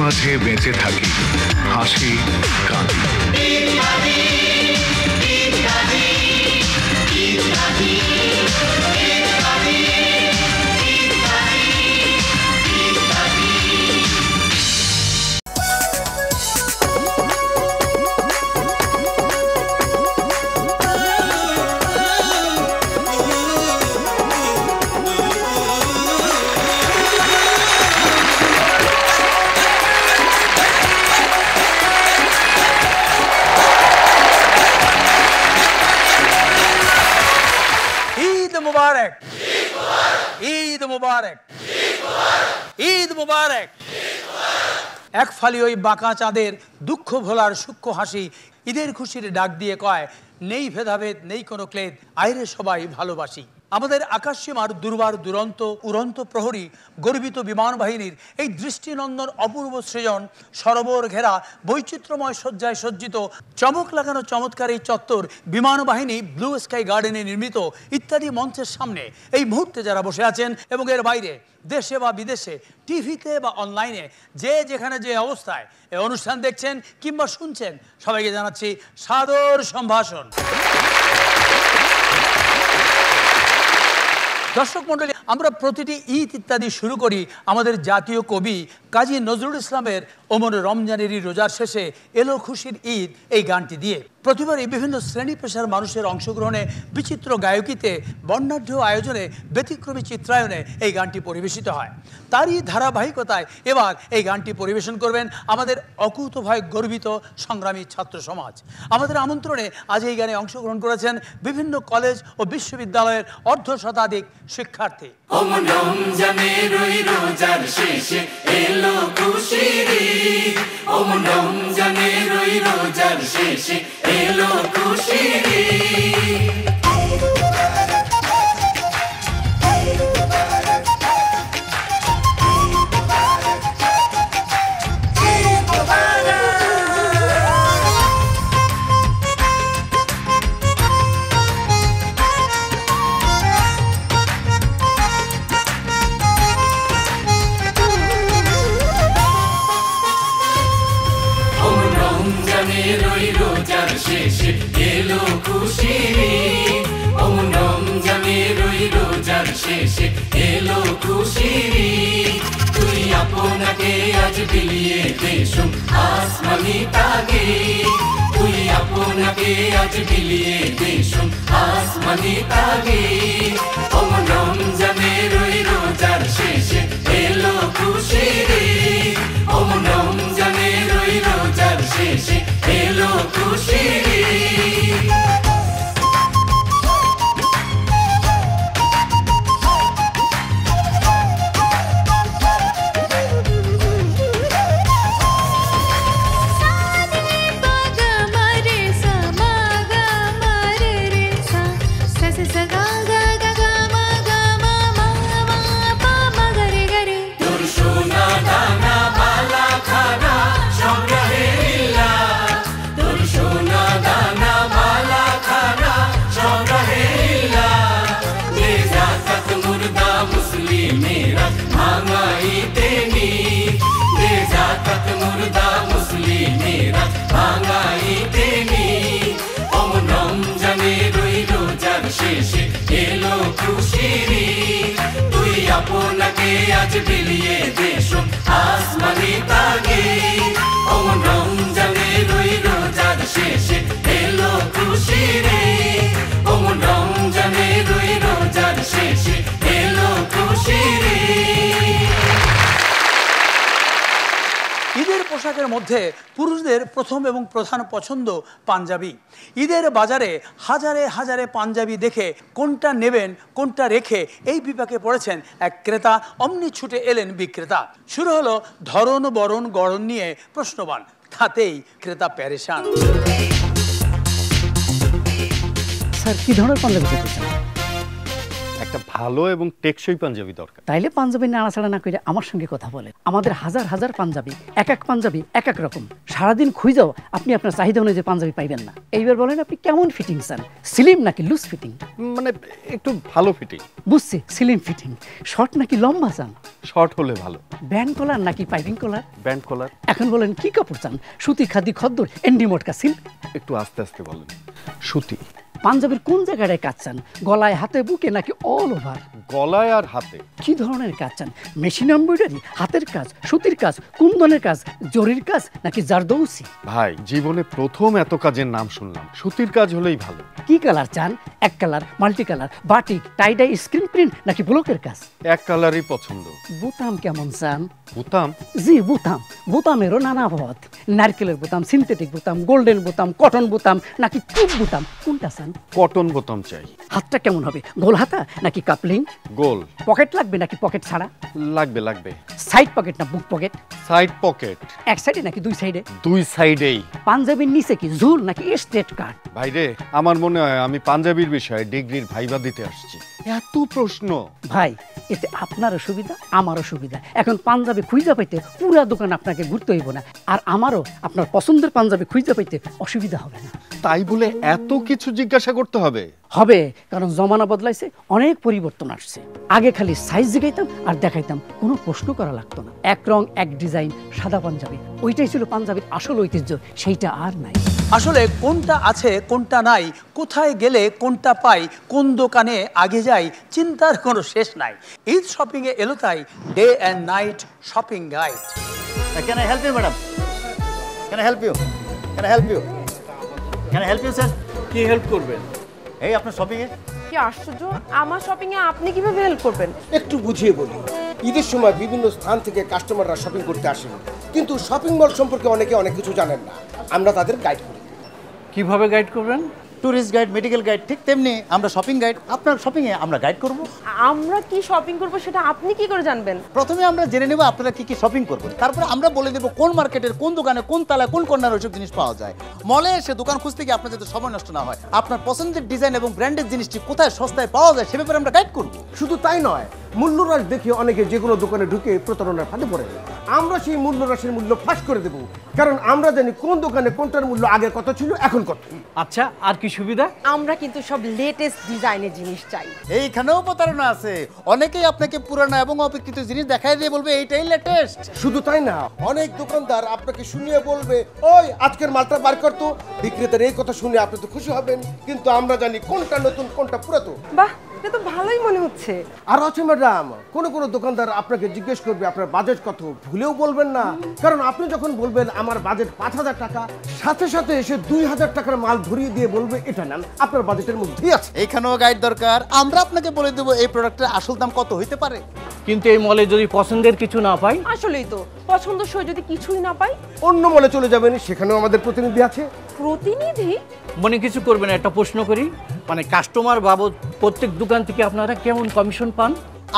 মাঝে বেঁচে থাকি হাসি কাঁদি। ঈদ মুবারক, ঈদ মুবারক। এক ফালি ওই বাঁকা চাঁদের দুঃখ ভোলার সূক্ষ্ম হাসি ঈদের খুশির ডাক দিয়ে কয়, নেই ভেদাভেদ নেই কোনো ক্লেদ, আইরে সবাই ভালোবাসি। আমাদের আকাশসীমার দুর্বার দুরন্ত উড়ন্ত প্রহরী গর্বিত বিমান বাহিনীর এই দৃষ্টিনন্দন অপূর্ব সৃজন, সরোবর ঘেরা বৈচিত্র্যময় সজ্জায় সজ্জিত চমক লাগানো চমৎকার এই চত্বর, বিমান বাহিনী ব্লু স্কাই গার্ডেনে নির্মিত ইত্যাদি মঞ্চের সামনে এই মুহূর্তে যারা বসে আছেন এবং এর বাইরে দেশে বা বিদেশে টিভিতে বা অনলাইনে যে যেখানে যে অবস্থায় এই অনুষ্ঠান দেখছেন কিংবা শুনছেন, সবাইকে জানাচ্ছি সাদর সম্ভাষণ। দর্শক মণ্ডলী, আমরা প্রতিটি ঈদ ইত্যাদি শুরু করি আমাদের জাতীয় কবি কাজী নজরুল ইসলামের ওমর রমজানেরই রোজার শেষে এলো খুশির ঈদ এই গানটি দিয়ে। প্রতিবারই বিভিন্ন শ্রেণী পেশার মানুষের অংশগ্রহণে বিচিত্র গায়কিতে বর্ণাঢ্য আয়োজনে ব্যতিক্রমী চিত্রায়নে এই গানটি পরিবেশিত হয়। তারই ধারাবাহিকতায় এবার এই গানটি পরিবেশন করবেন আমাদের অকুতোভয় গর্বিত সংগ্রামী ছাত্র সমাজ। আমাদের আমন্ত্রণে আজ এই গানে অংশগ্রহণ করেছেন বিভিন্ন কলেজ ও বিশ্ববিদ্যালয়ের অর্ধ শতাধিক শিক্ষার্থী। তুই আপনাকে আজ বিলিয়ে দেশুম আসমানি তাগে, তুই আপনাকে আজ বিলিয়ে দেশুম আসমানি তাগে। ওমন রমজানের ওই রোজার শেষে এলো খুশিরে, ওমন রমজানের ওই রোজার শেষে এলো খুশিরে। তুই আপনাকে আজ বিলিয়ে দেশুম আসমানি তাগে, ওমন রমজানের ওই রোজার শেষে এলো খুশিরে, ওমন রমজানের ওই রোজার শেষে এলো খুশিরে। ঈদের পোশাকের মধ্যে পুরুষদের প্রথম এবং প্রধান পছন্দ পাঞ্জাবি। ঈদের বাজারে হাজারে হাজারে পাঞ্জাবি দেখে কোনটা নেবেন কোনটা রেখে এই বিপাকে পড়েছেন এক ক্রেতা। অমনি ছুটে এলেন বিক্রেতা। শুরু হলো ধরন বরণ গড়ন নিয়ে প্রশ্নবান, তাতেই ক্রেতা প্যারেশান। স্যার কি ধরনের পাঞ্জাবি দেখতে চান? একটা ভালো এবং টেকসই পাঞ্জাবি দরকার। তাইলে পাঞ্জাবি নাড়াচাড়া না করে আমার সঙ্গে কথা বলে। আমাদের হাজার হাজার পাঞ্জাবি, এক এক পাঞ্জাবি এক এক রকম, সারাদিন খুঁজাও আপনি আপনার চাহিদা অনুযায়ী পাঞ্জাবি পাইবেন না। এইবার বলেন আপনি কেমন ফিটিং চান, স্লিম নাকি লুজ ফিটিং? মানে একটু ভালো ফিটিং। বুঝছি, স্লিম ফিটিং। শর্ট নাকি লম্বা চান? শর্ট হলে ভালো। ব্যান্ড কলার নাকি পাইপিং কলার? ব্যান্ড কলার। এখন বলেন কি কাপড় চান, সুতি, খাদি, খদ্দর, এন্ডি মোটকা, সিল্ক? একটু আস্তে আস্তে বলেন। সুতি। পাঞ্জাবির কোন জায়গাটায় কাজ চান, গলায়, হাতে, বুকে নাকি অল ওভার? গলায় আর হাতে। কি ধরনের কাজ চান, মেশিন এমব্রয়ডারি, হাতের কাজ, সুতির কাজ, কুন্দনের কাজ, জরির কাজ নাকি জারদৌসি? ভাই জীবনে প্রথম এত কাজের নাম শুনলাম, সুতির কাজ হলেই ভালো। কি কালার চান, এক colour, multi colour, batik, tie-dye, screen print নাকি ব্লকের কাজ? এক কালারই পছন্দ। বোতাম কেমন চান? বোতাম? জি বোতাম। বোতামেরও নানা পথ, নারকেলের বোতাম, সিনথেটিক বোতাম, গোল্ডেন বোতাম, কটন বোতাম নাকি টিউব বোতাম, কোনটা চান? কটন বোতাম চাই। হাতটা কেমন হবে, গোল হাতা নাকি কাপলিং? গোল। পকেট লাগবে নাকি পকেট ছাড়া? লাগবে লাগবে। সাইড পকেট না বুক পকেট? Side pocket. এক সাইডে নাকি দুই সাইডে? দুই সাইডেই। পাঞ্জাবির নিচে কি ঝুল নাকি স্ট্রেট কাট? ভাইরে আমার মনে হয় আমি পাঞ্জাবির বিষয়ে ডিগ্রির ভাইবা দিতে আসছি। এত প্রশ্ন ভাই, এতে আপনারও সুবিধা আমারও সুবিধা। এখন পাঞ্জাবি খুঁজে পাইতে পুরা দোকান আপনাকে ঘুরতে হইব না, আর আমারও আপনার পছন্দের পাঞ্জাবি খুঁজে পাইতে অসুবিধা হবে না। তাই বলে এত কিছু জিজ্ঞাসা করতে হবে? হবে, কারণ জমানা বদলাইছে, অনেক পরিবর্তন আসছে। আগে খালি সাইজ জিগাইতাম আর দেখাইতাম, কোনো প্রশ্ন করা লাগতো না। এক রং এক ডিজাইন সাদা পাঞ্জাবি, ওইটাই ছিল পাঞ্জাবির আসল ঐতিহ্য, সেইটা আর নাই। আসলে কোনটা আছে কোনটা নাই, কোথায় গেলে কোনটা পাই, কোন দোকানে আগে যাই, চিন্তার কোনো শেষ নাই। ঈদ শপিংয়ে এলো তাই day and night shopping guide. Can I help you, madam? Can I help you? Can I help you? Can I help you, sir? কি হেল্প করবেন? এই আপনার শপিং এ কি আশ্চর্য, আমার শপিং এ আপনি কিভাবে হেল্প করবেন? একটু বুঝিয়ে বলি। ঈদের সময় বিভিন্ন স্থান থেকে কাস্টমাররা শপিং করতে আসেন, কিন্তু শপিং মল সম্পর্কে অনেকে অনেক কিছু জানেন না। আমরা তাদের গাইড করি। কিভাবে গাইড করবেন? ট্যুরিস্ট গাইড, মেডিকেল গাইড, ঠিক তেমনি আমরা শপিং গাইড। আপনার শপিং এ আমরা গাইড করব। আমরা কি শপিং করব সেটা আপনি কি করে জানবেন? প্রথমে আমরা জেনে নেব আপনারা কি কি শপিং করবেন, তারপরে আমরা বলে দেব কোন মার্কেটের কোন দোকানে কোন তালায় কোন কর্নারে ওইসব জিনিস পাওয়া যায়। মলে এসে দোকান খুঁজতে গিয়ে আপনার যাতে সময় নষ্ট না হয়, আপনার পছন্দের ডিজাইন এবং ব্র্যান্ডের জিনিসটি কোথায় সস্তায় পাওয়া যায় সে ব্যাপারে আমরা গাইড করব। শুধু তাই নয়, মূল্যহ্রাস দেখে অনেকে যে কোনো দোকানে ঢুকে প্রতারণার ফাঁদে পড়ে। আমরা সেই মূল্যহ্রাসের মূল্য ফাঁস করে দেব, কারণ আমরা জানি কোন দোকানে কোনটার মূল্য আগে কত ছিল এখন কত। আচ্ছা, আর কি সুবিধা? আমরা কিন্তু সব লেটেস্ট ডিজাইনের জিনিস চাই। এইখানেও প্রতারণা আছে, অনেকেই আপনাকে পুরানো এবং অবিকৃত জিনিস দেখাই দিয়ে বলবে এইটাই লেটেস্ট। শুধু তাই না, অনেক দোকানদার আপনাকে শুনিয়ে বলবে ওই আজকের মালটা বার করতো। বিক্রেতার এই কথা শুনে আপনি তো খুশি হবেন, কিন্তু আমরা জানি কোনটা নতুন কোনটা পুরাতন। বাহ, এটা তো ভালোই মনে হচ্ছে। আর আছে ম্যাডাম, কোন দোকানদার আপনাকে জিজ্ঞেস করবে আপনার বাজেট কত, ভুলেও বলবেন না, কারণ আপনি যখন বলবেন আমার বাজেট ৫,০০০ টাকা, সাথে সাথে এসে ২,০০০ টাকার মাল ধরিয়ে দিয়ে বলবে এটা নেন, আপনার বাজেটের মধ্যেই আছে। এইখানেও গাইড দরকার, আমরা আপনাকে বলে দেবো এই প্রোডাক্টের আসল দাম কত হইতে পারে। কিন্তু এই মলে যদি পছন্দের কিছু না পাই? আসলেই তো, পছন্দসই যদি কিছুই না পাই, অন্য মলে চলে যাবেন, সেখানেও আমাদের প্রতিনিধি আছে। প্রতিনিধি? মনে কিছু করবেন, একটা প্রশ্ন করি, মানে কাস্টমার বাবদ প্রত্যেক দোকান থেকে আপনারা কেমন কমিশন পান?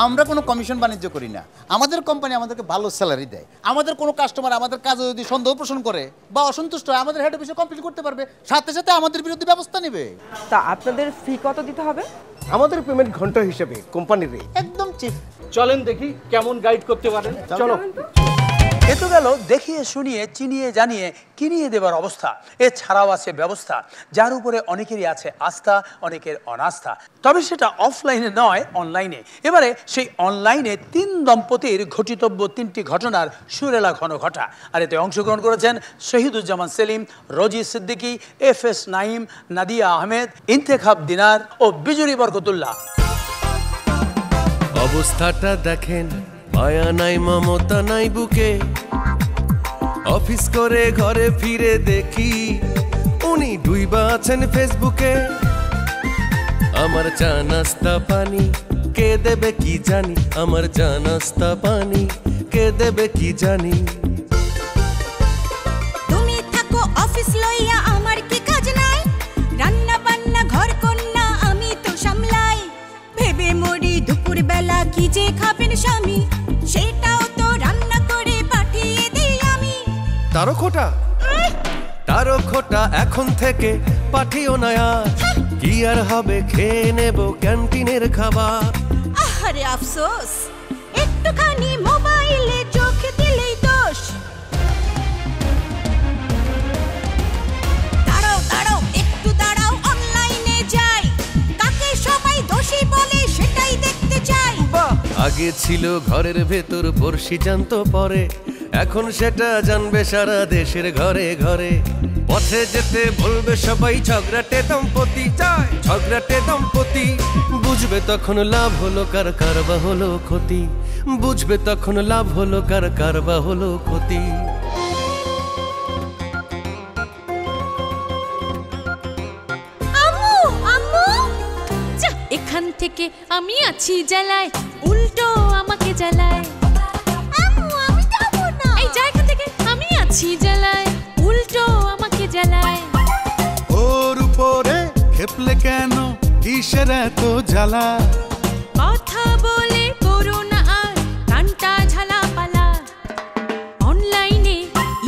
আমরা কোনো কমিশন বাণিজ্য করি না, আমাদের কোম্পানি আমাদেরকে ভালো স্যালারি দেয়। আমাদের কোনো কাস্টমার আমাদের কাজে যদি সন্দেহ পোষণ করে বা অসন্তুষ্ট হয়, আমাদের হেড অফিসে কমপ্লেইন করতে পারবে, সাথে সাথে আমাদের বিরুদ্ধে ব্যবস্থা নেবে। তা আপনাদের ফি কত দিতে হবে? আমাদের পেমেন্ট ঘন্টা হিসেবে কোম্পানির রেট। একদম চিপ। চলেন দেখি কেমন গাইড করতে পারেন। চলো। এ তো গেল দেখিয়ে শুনিয়ে চিনিয়ে জানিয়ে কিনিয়ে দেবার অবস্থা। এছাড়াও আছে ব্যবস্থা, যার উপরে অনেকেরই আছে আস্থা, অনেকের অনাস্থা, তবে সেটা অফলাইনে নয় অনলাইনে। এবারে সেই অনলাইনে ৩ দম্পতির ঘটিতব্য ৩টি ঘটনার সুরেলা ঘন ঘটা। আর এতে অংশগ্রহণ করেছেন শহীদুজ্জামান সেলিম, রোজি সিদ্দিকী, FS নাইম, নাদিয়া আহমেদ, ইন্তেখাব দিনার ও বিজুরি বরকতুল্লাহ। অবস্থাটা দেখেন, মায়া নাই মমতা নাই বুকে, অফিস করে ঘরে ফিরে দেখি উনি ডুইবা আছেন ফেসবুকে। আমার চা নাস্তা পানি কে দেবে কি জানি, আমার চা নাস্তা পানি কে দেবে কি জানি। তুমি থাকো অফিস লইয়া, আমার কি কাজ নাই, রান্না বান্না ঘর কন্যা আমি তো সামলাই। ভেবে মরি দুপুর বেলা কি যে খাবেন স্বামী, সেটাও তো রান্না করে পাঠিয়ে দিই আমি। তারো খোটা এখন থেকে পাঠিও না আর, কি আর হবে খেয়ে নেব ক্যান্টিনের খাবার। আহারে আফসোস, একটুখানি মোবাইলে চোখ দিলেই দোষ। আগে ছিল ঘরের ভেতর বর্ষি জানতো পরে, এখন সেটা জানবে সারা দেশের ঘরে ঘরে। পথে যেতে বলবে সবাই ঝগড়াটে দম্পতি চায়, ঝগড়াটে দম্পতি। বুঝবে তখন লাভ হলো কার, কারবা হলো ক্ষতি। বুঝবে তখন লাভ হলো কার, কারবা হলো ক্ষতি। আম্মু আম্মু যা এখান থেকে, আমি আছি জ্বালায়, উল্টো আমাকে জ্বালায়। আম্মু আমি যাবো না, এই যা এখান থেকে, আমি আছি জ্বালায়, উল্টো আমাকে জ্বালায়। ওর উপরে খেপলে কেন, কিসের এত জ্বালা? কথা বলে করো না আর কানটা ঝালা পালা। অনলাইনে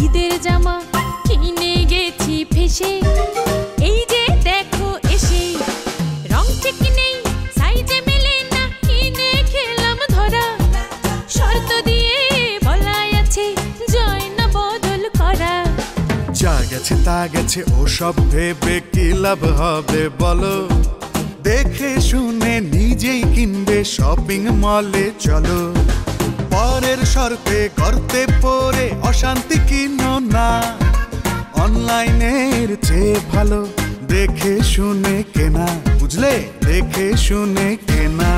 ঈদের জামা কিনে গেছি ফেসে, এই যে দেখো এসে রং ঠিক নেই, সাইজে মেলে না, কিনে খেলাম ধরা। শর্ত দিয়ে বলাই আছে, জয় না বদল করা। যা গেছে তা গেছে, ওসব ভেবে কি লাভ হবে বলো? দেখে শুনে নিজেই কিনবে শপিং মলে চলো। পরের শর্তে করতে পরে অশান্তি কিনো না, অনলাইনের চেয়ে ভালো দেখে শুনে কেনা, বুঝলে? দেখে শুনে কেনা।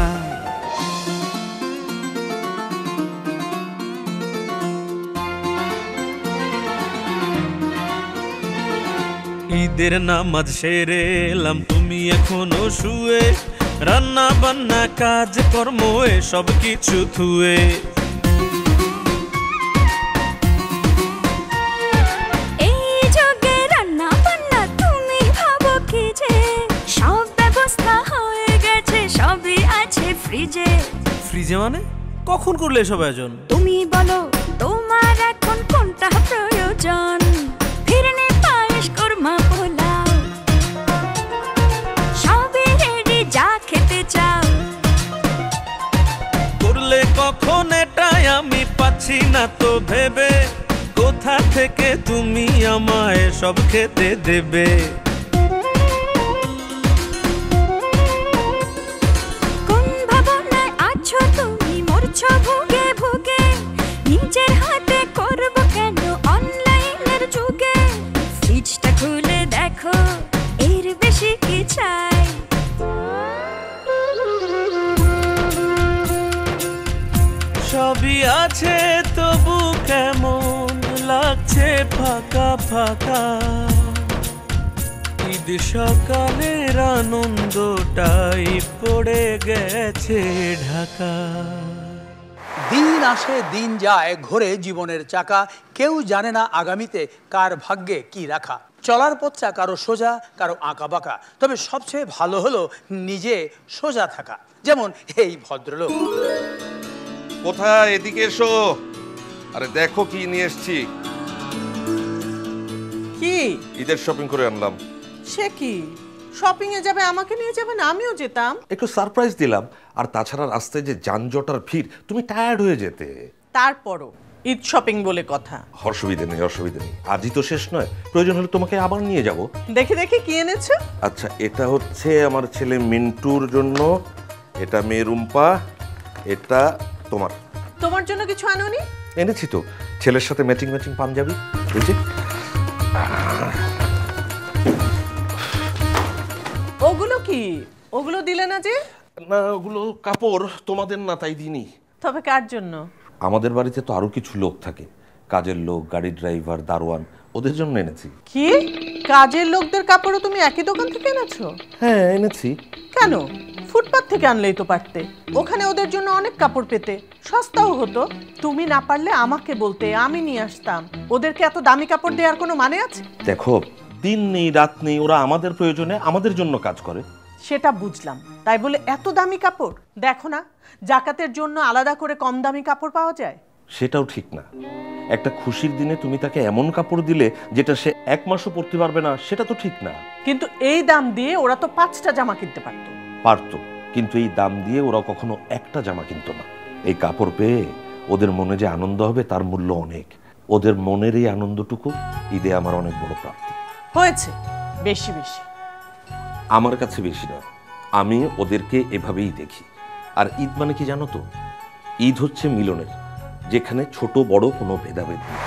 ঈদের নামাজ সেরে এলাম, তুমি এখনো শুয়ে, রান্না বান্না কাজ কর্ম সব কিছু থুয়ে। এই যুগে রান্না বান্না তুমি ভাবো কি যে, সব ব্যবস্থা হয়ে গেছে, সবই আছে ফ্রিজে। ফ্রিজে মানে? কখন করলে এসব আয়োজন? তুমি বলো তোমার এখন কোনটা প্রয়োজন? ফিরনে পায়েস কোরমা পোলাও, সবই রেডি, যা খেতে চাও। করলে কখন এটাই আমি পাচ্ছি না তো ভেবে, কোথা থেকে তুমি আমায় সব খেতে দেবে? কোন ভাবনায় আছো তুমি, মরছো ভুগে ভুগে, নিজের হাতে করবো কেন অনলাইনের যুগে? ফ্রিজটা খুলে দেখো, এর বেশি কি চাই? সবই আছে তবু কেমন লাগছে ফাঁকা ফাঁকা। ঈদ সকালের আনন্দটাই পড়ে গেছে ঢাকা। দিন আসে দিন যায়, ঘোরে জীবনের চাকা, কেউ জানে না আগামীতে কার ভাগ্যে কি রাখা। চলার পথটা কারো সোজা, কারো আঁকা বাঁকা, তবে সবচেয়ে ভালো হলো নিজে সোজা থাকা। যেমন এই ভদ্রলোক। কোথায়? এদিকে এসো। আরে দেখো কি নিয়ে এসেছি। কি? ঈদের শপিং করে আনলাম। সে কি? শপিং এ যাবে, আমাকে নিয়ে যাবেন? আমিও যেতাম। একটু সারপ্রাইজ দিলাম। আর তাছাড়া রাস্তায় যে যানজট আর ভিড়, তুমি টায়ার্ড হয়ে যেতে। তারপরও ঈদ শপিং বলে কথা। অসুবিধা নেই, অসুবিধা নেই। আজই তো শেষ নয়, প্রয়োজন হলে তোমাকে আবার নিয়ে যাব। দেখি দেখি কি এনেছো। আচ্ছা, এটা হচ্ছে আমার ছেলে মিন্টুর জন্য, এটা মেয়ে রুম্পা, এটা তোমার। তোমার জন্য কিছু আনোনি? এনেছি তো, ছেলের সাথে ম্যাচিং ম্যাচিং পাঞ্জাবি। বুঝছি। ওগুলো কি? ওগুলো দিলে না যে? না, ওগুলো কাপড়, তোমাদের না, তাই দিইনি। তবে কার জন্য? আমাদের বাড়িতে তো আরো কিছু লোক থাকে, কাজের লোক, গাড়ির ড্রাইভার, দারোয়ান, ওদের জন্য এনেছি। কি? কাজের লোকদের কাপড়ও তুমি একই দোকান থেকে এনেছো? হ্যাঁ, এনেছি। কেন? ফুটপাত থেকে আনলেই তো পারতে। ওখানে ওদের জন্য অনেক কাপড় পেতে, সস্তাও হতো। তুমি না পারলে আমাকে বলতে, আমি নিয়ে আসতাম। ওদেরকে এত দামি কাপড় দেওয়ার কোনো মানে আছে? দেখো, দিন নেই রাত নেই, ওরা আমাদের প্রয়োজনে আমাদের জন্য কাজ করে। সেটা বুঝলাম, তাই বলে এত দামি কাপড়? দেখো না, জাকাতের জন্য আলাদা করে কম দামি কাপড় পাওয়া যায়। সেটাও ঠিক না। একটা খুশির দিনে তুমি তাকে এমন কাপড় দিলে যেটা সে এক মাসও পরতে পারবে না, সেটা তো ঠিক না। কিন্তু এই দাম দিয়ে ওরা তো 5টা জামা কিনতে পারতো। পারতো, কিন্তু এই দাম দিয়ে ওরা কখনো একটা জামা কিনতো না। এই কাপড় পেয়ে ওদের মনে যে আনন্দ হবে তার মূল্য অনেক। ওদের মনের এই আনন্দটুকু ঈদে আমার অনেক বড় প্রাপ্তি হয়েছে। বেশি বেশি আমার কাছে বেশি না, আমি ওদেরকে এভাবেই দেখি। আর ঈদ মানে কি জানো তো? ঈদ হচ্ছে মিলনের, যেখানে ছোট বড় কোনো ভেদাভেদ নেই।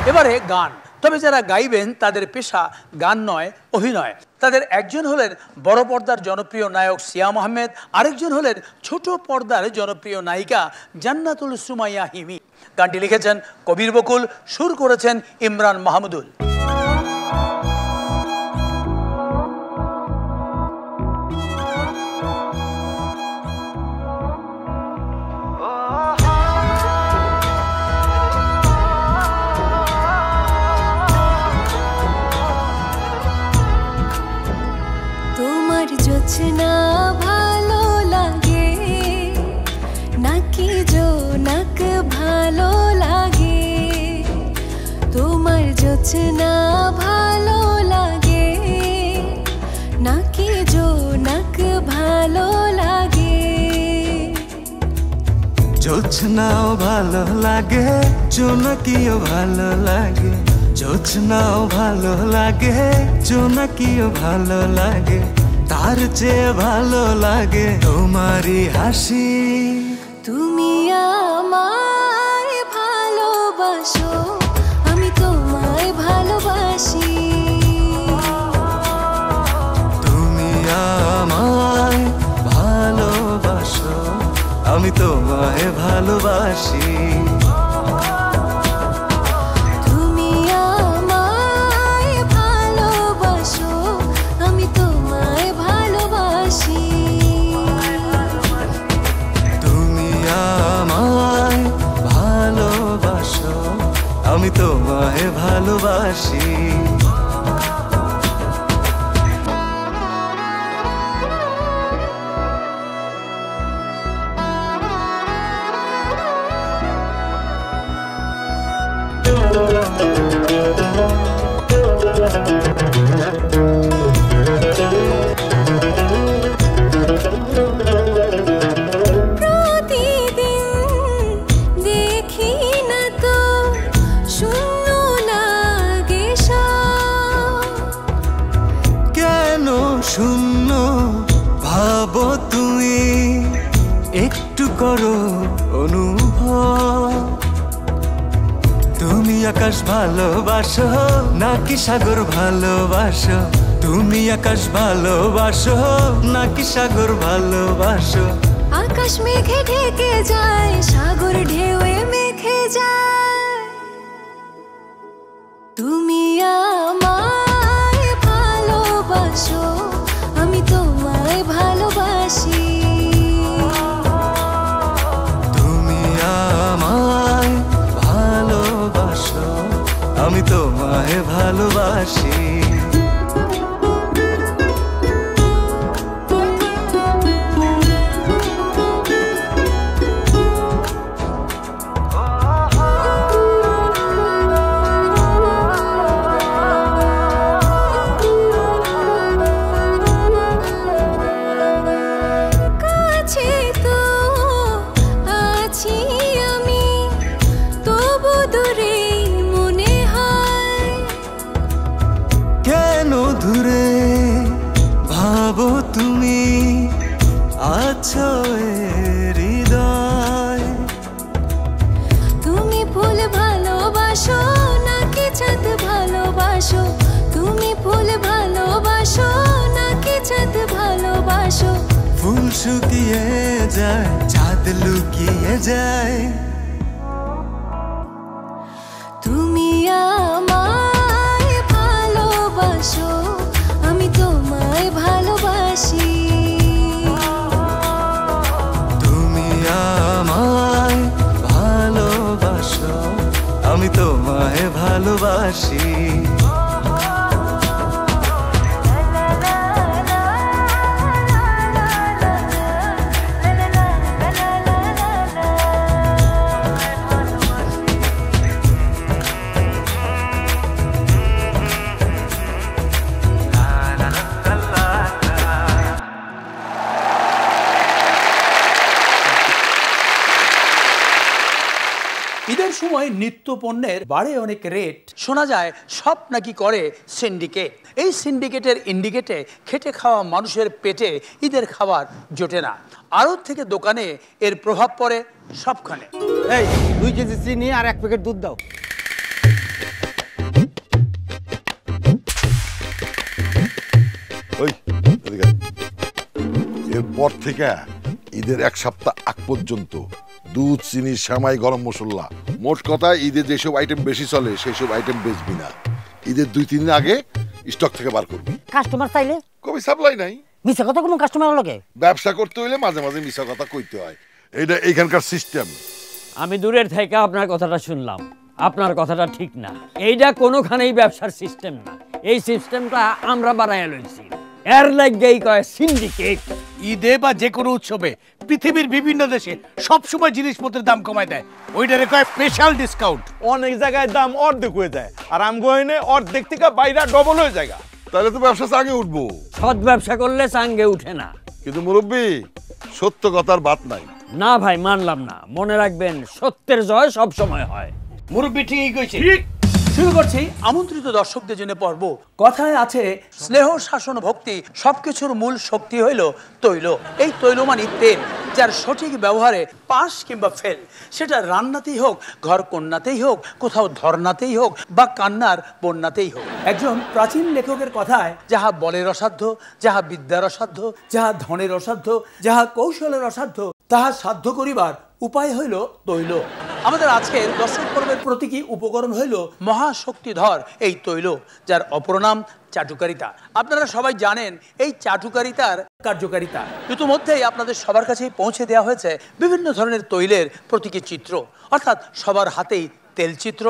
এবারে গান। তবে যারা গাইবেন তাদের পেশা গান নয়, অভিনয়। তাদের একজন হলেন বড় পর্দার জনপ্রিয় নায়ক সিয়াম আহমেদ, আরেকজন হলেন ছোট পর্দার জনপ্রিয় নায়িকা জান্নাতুল সুমাইয়া হিমি। গানটি লিখেছেন কবির বকুল, সুর করেছেন ইমরান মাহমুদুল। জোছনা ভালো লাগে নাকি জোনাক ভালো লাগে, তোমার জোছনা ভালো লাগে নাকি জোনাক ভালো লাগে। জোছনাও ভালো লাগে জোনাকিও ভালো লাগে, জোছনাও ভালো লাগে জোনাকিও ভালো লাগে, তার চেয়ে ভালো লাগে তোমারই হাসি। তুমি আমায় ভালোবাসো আমি তোমায় ভালোবাসি, তুমি আমায় ভালোবাসো আমি তোমায় ভালোবাসি। আমি তোমায় ভালোবাসি। শূন্য ভাবো তুমি একটু করো অনুভব, তুমি আকাশ ভালোবাসো নাকি সাগর ভালোবাসো, তুমি আকাশ ভালোবাসো নাকি সাগর ভালোবাসো। আকাশ মেঘে ঢেকে যায় সাগর ঢেউয়ে মেখে যায়, তুমি আমায় ভালোবাসো আমি তোমায় ভালোবাসি, তুমি আমায় ভালোবাসো আমি তোমায় ভালোবাসি। তুমি আছো হৃদয়, তুমি ফুল ভালোবাসো নাকি চাঁদ ভালোবাসো, তুমি ফুল ভালোবাসো নাকি চাঁদ ভালোবাসো। ফুল শুকিয়ে যায় চাঁদ লুকিয়ে যায়, তুমি আমায় ভালোবাসো আমি তোমায় ভালোবাসি, তুমি আমায় ভালোবাসো আমি তোমায় ভালোবাসি। ঈদের সময় নিত্য পণ্যের বাড়ে অনেক রেট, শোনা যায় সব নাকি করে সিন্ডিকেট। এই সিন্ডিকেটের ইন্ডিকেটে খেটে খাওয়া মানুষের পেটে ঈদের খাবার জোটে না। আড়ত থেকে দোকানে এর প্রভাব পড়ে সবখানে। এই 2 কেজি চিনি আর 1 প্যাকেট দুধ দাও। ওই এরপর থেকে ঈদের 1 সপ্তাহ আগ পর্যন্ত দুধ, চিনি, সেমাই, গরম মশলা, মোট কথা ঈদে যেসব আইটেম বেশি চলে সেসব আইটেম বেচবি না। ঈদের 2-3 দিন আগে স্টক থেকে বার করবি। কাস্টমার চাইলে কবি সাপ্লাই নাই। মিছা কথা কোনো কাস্টমার লগে ব্যবসা করতে হইলে মাঝে মাঝে মিছা কথা কইতে হয়, এইটা এইখানকার সিস্টেম। আমি দূরের থেকে আপনার কথাটা শুনলাম, আপনার কথাটা ঠিক না। এইটা কোনোখানেই ব্যবসার সিস্টেম না, এই সিস্টেমটা আমরা বানায় লইছি। এর লাগেই কয় সিন্ডিকেট। ঈদে বা যে কোনো উৎসবে পৃথিবীর বিভিন্ন দেশে সবসময় জিনিসপত্রের দাম কমায় দেয়, ওইটারে কয় স্পেশাল ডিসকাউন্ট। অনেক জায়গায় দাম অর্ধেক হয়ে যায়, আর আমগোয়নে অর্ধেক থেকে বাইরে ডবল হয়ে যায়। তাহলে তো ব্যবসা চাঙ্গে উঠবো। সৎ ব্যবসা করলে চাঙ্গে উঠে না। কিন্তু মুরব্বী, সত্য কথার বাত নাই। না ভাই, মানলাম না। মনে রাখবেন, সত্যের জয় সব সময় হয়। মুরব্বী ঠিকই কইছে। শুরু করছি আমন্ত্রিত দর্শকদের জন্য পর্ব। কথায় আছে, স্নেহ, শাসন, ভক্তি সবকিছুর মূল শক্তি হইল তৈল। এই তৈল মানে তেল, যার সঠিক ব্যবহারে পাস কিংবা ফেল, সেটা রান্নাতেই হোক, ঘর কন্যাতেই হোক, কোথাও ধর্নাতেই হোক বা কান্নার বন্যাতেই হোক। একজন প্রাচীন লেখকের কথায়, যাহা বলের অসাধ্য, যাহা বিদ্যার অসাধ্য, যাহা ধনের অসাধ্য, যাহা কৌশলের অসাধ্য, তাহা সাধ্য করিবার উপায় হইল তৈল। আমাদের আজকের দর্শক পর্বের প্রতীকী উপকরণ হইল মহাশক্তিধর এই তৈল, যার অপর নাম চাটুকারিতা। আপনারা সবাই জানেন এই চাটুকারিতার কার্যকারিতা। ইতিমধ্যেই আপনাদের সবার কাছেই পৌঁছে দেওয়া হয়েছে বিভিন্ন ধরনের তৈলের প্রতীকী চিত্র, অর্থাৎ সবার হাতেই তেল চিত্র,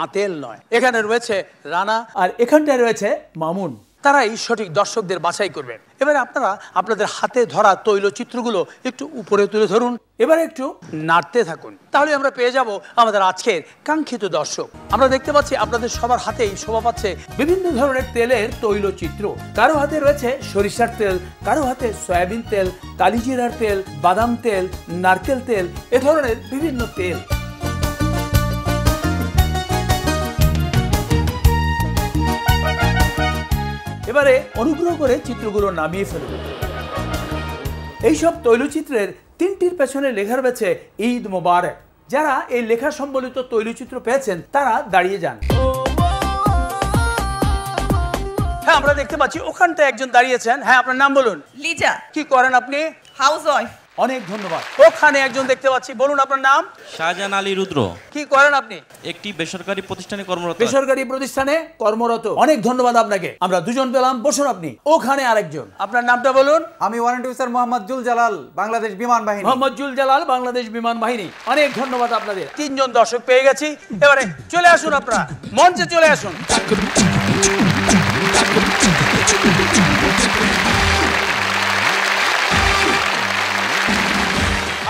আতেল নয়। এখানে রয়েছে রানা আর এখানটায় রয়েছে মামুন। তারাই সঠিক দর্শকদের বাছাই করবেন। এবারে আপনারা আপনাদের হাতে ধরা তৈলচিত্রগুলো একটু উপরে তুলে ধরুন, এবারে একটু নাড়তে থাকুন, তাহলে আমরা পেয়ে যাব আমাদের আজকের কাঙ্ক্ষিত দর্শক। আমরা দেখতে পাচ্ছি আপনাদের সবার হাতেই শোভা পাচ্ছে বিভিন্ন ধরনের তেলের তৈলচিত্র। কারো হাতে রয়েছে সরিষার তেল, কারো হাতে সয়াবিন তেল, কালিজিরার তেল, বাদাম তেল, নারকেল তেল, এ ধরনের বিভিন্ন তেল। এবারে অনুগ্রহ করে চিত্রগুলো নামিয়ে ফেলুন। এইসব তৈলচিত্রের 3টির পেছনে লেখা রয়েছে ঈদ মোবারক। যারা এই লেখা সম্বলিত তৈলচিত্র পেয়েছেন তারা দাঁড়িয়ে যান। হ্যাঁ, আমরা দেখতে পাচ্ছি ওখানটায় একজন দাঁড়িয়েছেন। হ্যাঁ, আপনার নাম বলুন। লিজা। কি করেন আপনি? House wife. অনেক ধন্যবাদ। ওখানে একজন দেখতে পাচ্ছি, বলুন আপনার নাম। শাহজাহান আলী রুদ্র। কি করেন আপনি? একটি বেসরকারি প্রতিষ্ঠানে কর্মরত। বেসরকারি প্রতিষ্ঠানে কর্মরত, অনেক ধন্যবাদ আপনাকে। আমরা দুজন পেলাম, বসুন আপনি। ওখানে আরেকজন, আপনার নামটা বলুন। আমি warrant officer Mohammad joule Jalal, Bangladesh বিমান বাহিনী। মোহাম্মদ জুল জালাল, বাংলাদেশ বিমান বাহিনী। অনেক ধন্যবাদ আপনাদের। 3 জন দর্শক পেয়ে গেছি। এবারে চলে আসুন, আপনারা মঞ্চে চলে আসুন।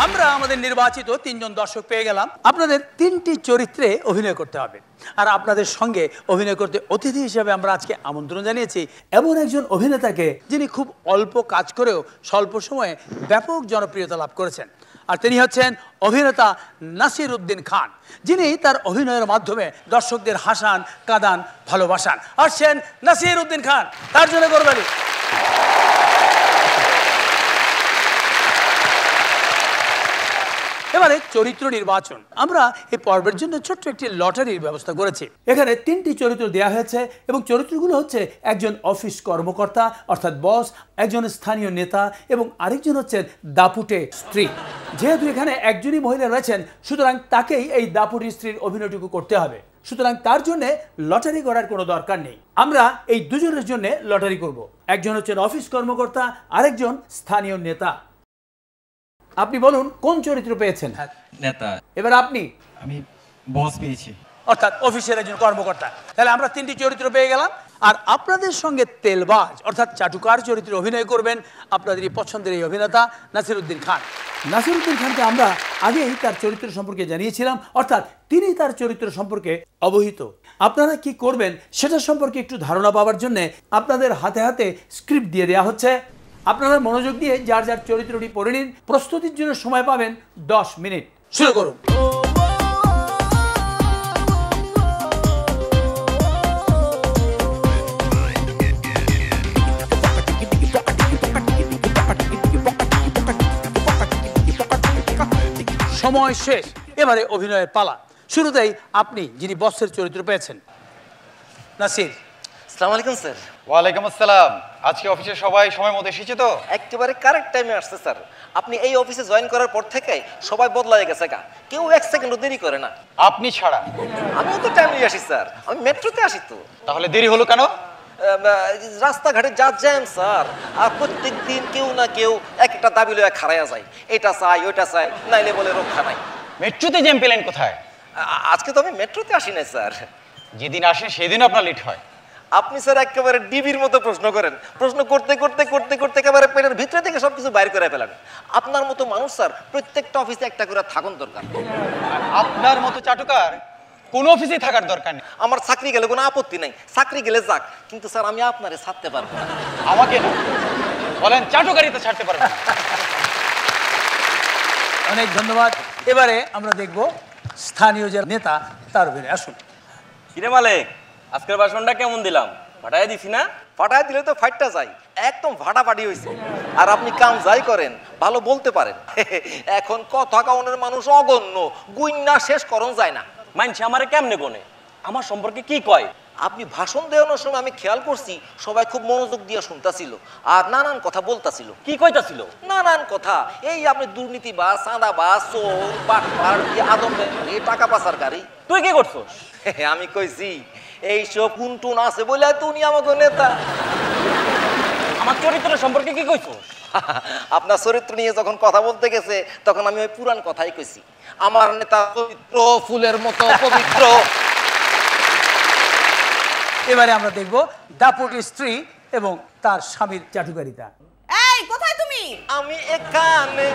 আমরা আমাদের নির্বাচিত 3 জন দর্শক পেয়ে গেলাম। আপনাদের 3টি চরিত্রে অভিনয় করতে হবে, আর আপনাদের সঙ্গে অভিনয় করতে অতিথি হিসেবে আমরা আজকে আমন্ত্রণ জানিয়েছি এমন একজন অভিনেতাকে, যিনি খুব অল্প কাজ করেও স্বল্প সময়ে ব্যাপক জনপ্রিয়তা লাভ করেছেন। আর তিনি হচ্ছেন অভিনেতা নাসির উদ্দিন খান, যিনি তার অভিনয়ের মাধ্যমে দর্শকদের হাসান, কাঁদান, ভালোবাসান। আসছেন নাসির উদ্দিন খান, তার জন্য করবেন। এবারে চরিত্র নির্বাচন। আমরা এই পর্বের জন্য ছোট্ট একটি লটারির ব্যবস্থা করেছি। এখানে 3টি চরিত্র দেওয়া হয়েছে এবং চরিত্রগুলো হচ্ছে একজন অফিস কর্মকর্তা অর্থাৎ বস, একজন স্থানীয় নেতা এবং আরেকজন হচ্ছেন দাপুটে স্ত্রী। যেহেতু এখানে একজনই মহিলা রয়েছেন, সুতরাং তাকেই এই দাপুটে স্ত্রীর অভিনয়টুকু করতে হবে। সুতরাং তার জন্য লটারি করার কোনো দরকার নেই। আমরা এই দুজনের জন্য লটারি করব। একজন হচ্ছেন অফিস কর্মকর্তা, আরেকজন স্থানীয় নেতা। আপনি বলুন কোন চরিত্র পেয়েছেন? নেতা। এবার আপনি? আমি বস পেয়েছি, অর্থাৎ অফিসের একজন কর্মকর্তা। তাহলে আমরা 3টি চরিত্র পেয়ে গেলাম। আর আপনাদের সঙ্গে তেলবাজ অর্থাৎ চাটুকার চরিত্রে অভিনয় করবেন আপনাদেরই পছন্দের এই অভিনেতা নাসির উদ্দিন খান। নাসির উদ্দিন খানকে আমরা আগেই তার চরিত্র সম্পর্কে জানিয়েছিলাম, অর্থাৎ তিনি তার চরিত্র সম্পর্কে অবহিত। আপনারা কি করবেন সেটা সম্পর্কে একটু ধারণা পাওয়ার জন্য আপনাদের হাতে হাতে স্ক্রিপ্ট দিয়ে দেওয়া হচ্ছে। আপনারা মনোযোগ দিয়ে যার যার চরিত্রটি পড়ে নিন। প্রস্তুতির জন্য সময় পাবেন 10 মিনিট। শুরু করুন। সময় শেষ, এবারে অভিনয়ের পালা। শুরুতেই আপনি যিনি বসের চরিত্র পেয়েছেন, নাসির। আসসালামু আলাইকুম স্যার। ওয়ালাইকুম আসসালাম। আজকে অফিসে সবাই সময় মতো এসেছে তো? একেবারে কারেক্ট টাইমে আসছে স্যার। আপনি এই অফিসে জয়েন করার পর থেকে সবাই বদলায় গেছে গা, কেউ 1 সেকেন্ডও দেরি করে না। আপনি ছাড়া? আমিও তো টাইমলি আসি স্যার, আমি মেট্রোতে আসি তো। তাহলে দেরি হলো কেন? রাস্তাঘাটে যা জ্যাম স্যার, আর প্রত্যেক দিন কেউ না কেউ একটা দাবি লয়ে খাড়াইয়া যায়, এটা চাই ওইটা চাই, নাইলে বলে রক্ষা নাই। মেট্রোতে জ্যাম পেলেন কোথায়? আজকে তো আমি মেট্রোতে আসি নাই স্যার। যেদিন আসেন সেদিন আপনার লেট হয়। আপনি স্যার একেবারে ডিবির মতো প্রশ্ন করেন, প্রশ্ন করতে করতে করতে করতে একেবারে পেটের ভিতরে থেকে সবকিছু বাইর করে ফেলেন। আপনার মতো মানুষ স্যার প্রত্যেকটা অফিসে একটা করে থাকুন দরকার। আপনার মতো চাটুকার কোন অফিসে থাকার দরকার নেই। আমার চাকরি গেলে কোনো আপত্তি নাই, চাকরি গেলে যাক, কিন্তু স্যার আমি আপনারে ছাড়তে পারবো না। আমাকে না বলেন, চাটুকারিতে ছাড়তে পারবেন না। অনেক ধন্যবাদ। এবারে আমরা দেখব স্থানীয় যে নেতা তার অভিনয়। আসুন। কিরে মালিক, আজকের ভাষণটা কেমন দিলাম? ফাটাই দিছি না? ফাটাই দিলে তো ফাইটটা যায়, একদম ফাটাফাটি হয়েছে। আর আপনি কাম যাই করেন ভালো বলতে পারেন। এখন কথা কাউনের মানুষ অগণ্য, গুইন্না শেষ করণ যায় না। মানছি আমারে কেমনে গনে, আমার সম্পর্কে কি কয়? আপনি ভাষণ দেওয়ানোর সময় আমি খেয়াল করছি সবাই খুব মনোযোগ দিয়ে শুনতাছিল আর নানান কথা বলতাছিল। কি কইতাছিল? নানান কথা, এই আপনি দুর্নীতিবাজ, চাঁদাবাজ, চোর, বাটপার, আদম, টাকা পাচারকারী। তুই কি করছস? আমি কইছি এইসব কুনটুন আছে বলে তুমি আমাকে নেতা। আমার চরিত্র সম্পর্কে কি কইছস? আপনার চরিত্র নিয়ে যখন কথা বলতে গেছে তখন আমি ওই পুরান কথাই কইছি, আমার নেতা পবিত্র, ফুলের মতো পবিত্র। এবারে আমরা দেখব দাপটের স্ত্রী এবং তার স্বামীর চাটুকারিতা। এই কোথায় তুমি? আমি এখানে।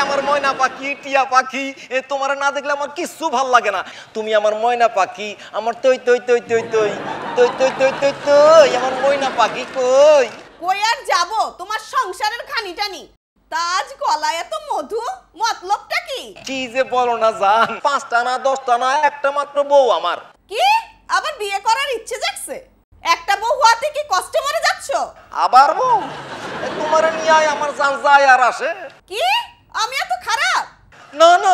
আমার ময়না পাখি, টিয়া পাখি, তোমার না দেখলে আমার কিচ্ছু ভাল লাগে না। তুমি আমার ময়না পাখি, আমার তৈ তৈ তৈ তৈ তৈ তৈ তৈ তৈ তৈ তৈ, আমার ময়না পাখি কই? কই আর যাব, তোমার সংসারের খানিটানি। তাজ গলায় এত মধু, মতলবটা কি? কি যে বলো না জান, 5টা না 10টা না, একটা মাত্র বউ আমার। কি আবার বিয়ে করার ইচ্ছে জাগছে? একটা বউ হওয়াতে কি কষ্ট মরে যাচ্ছ? আবার বউ? তোমার নিয়ে আমার জান যায় আর আসে। কি আমি এত খারাপ? না না,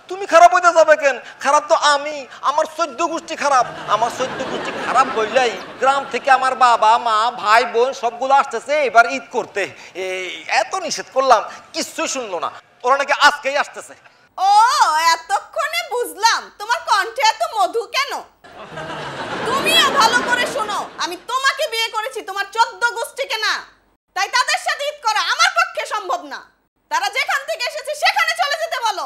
তুমি খারাপ হইতে যাবে কেন? খারাপ তো আমি, আমার 14 গোষ্ঠী খারাপ। আমার 14 গোষ্ঠী খারাপ বললেই গ্রাম থেকে আমার বাবা মা ভাই বোন সবগুলো আসতেছে এবার ঈদ করতে। এত নিষেধ করলাম, কিচ্ছুই শুনলো না। ওরা নাকি আজকেই আসতেছে। ও এতক্ষণে বুঝলাম তোমার কণ্ঠে এত মধু কেন। তুমিও ভালো করে শোনো, আমি তোমাকে বিয়ে করেছি তোমার 14 গোষ্ঠীকে না। তাই তাদের সাথে ঈদ করা আমার পক্ষে সম্ভব না। তারা যেখান থেকে এসেছে সেখানে চলে যেতে বলো।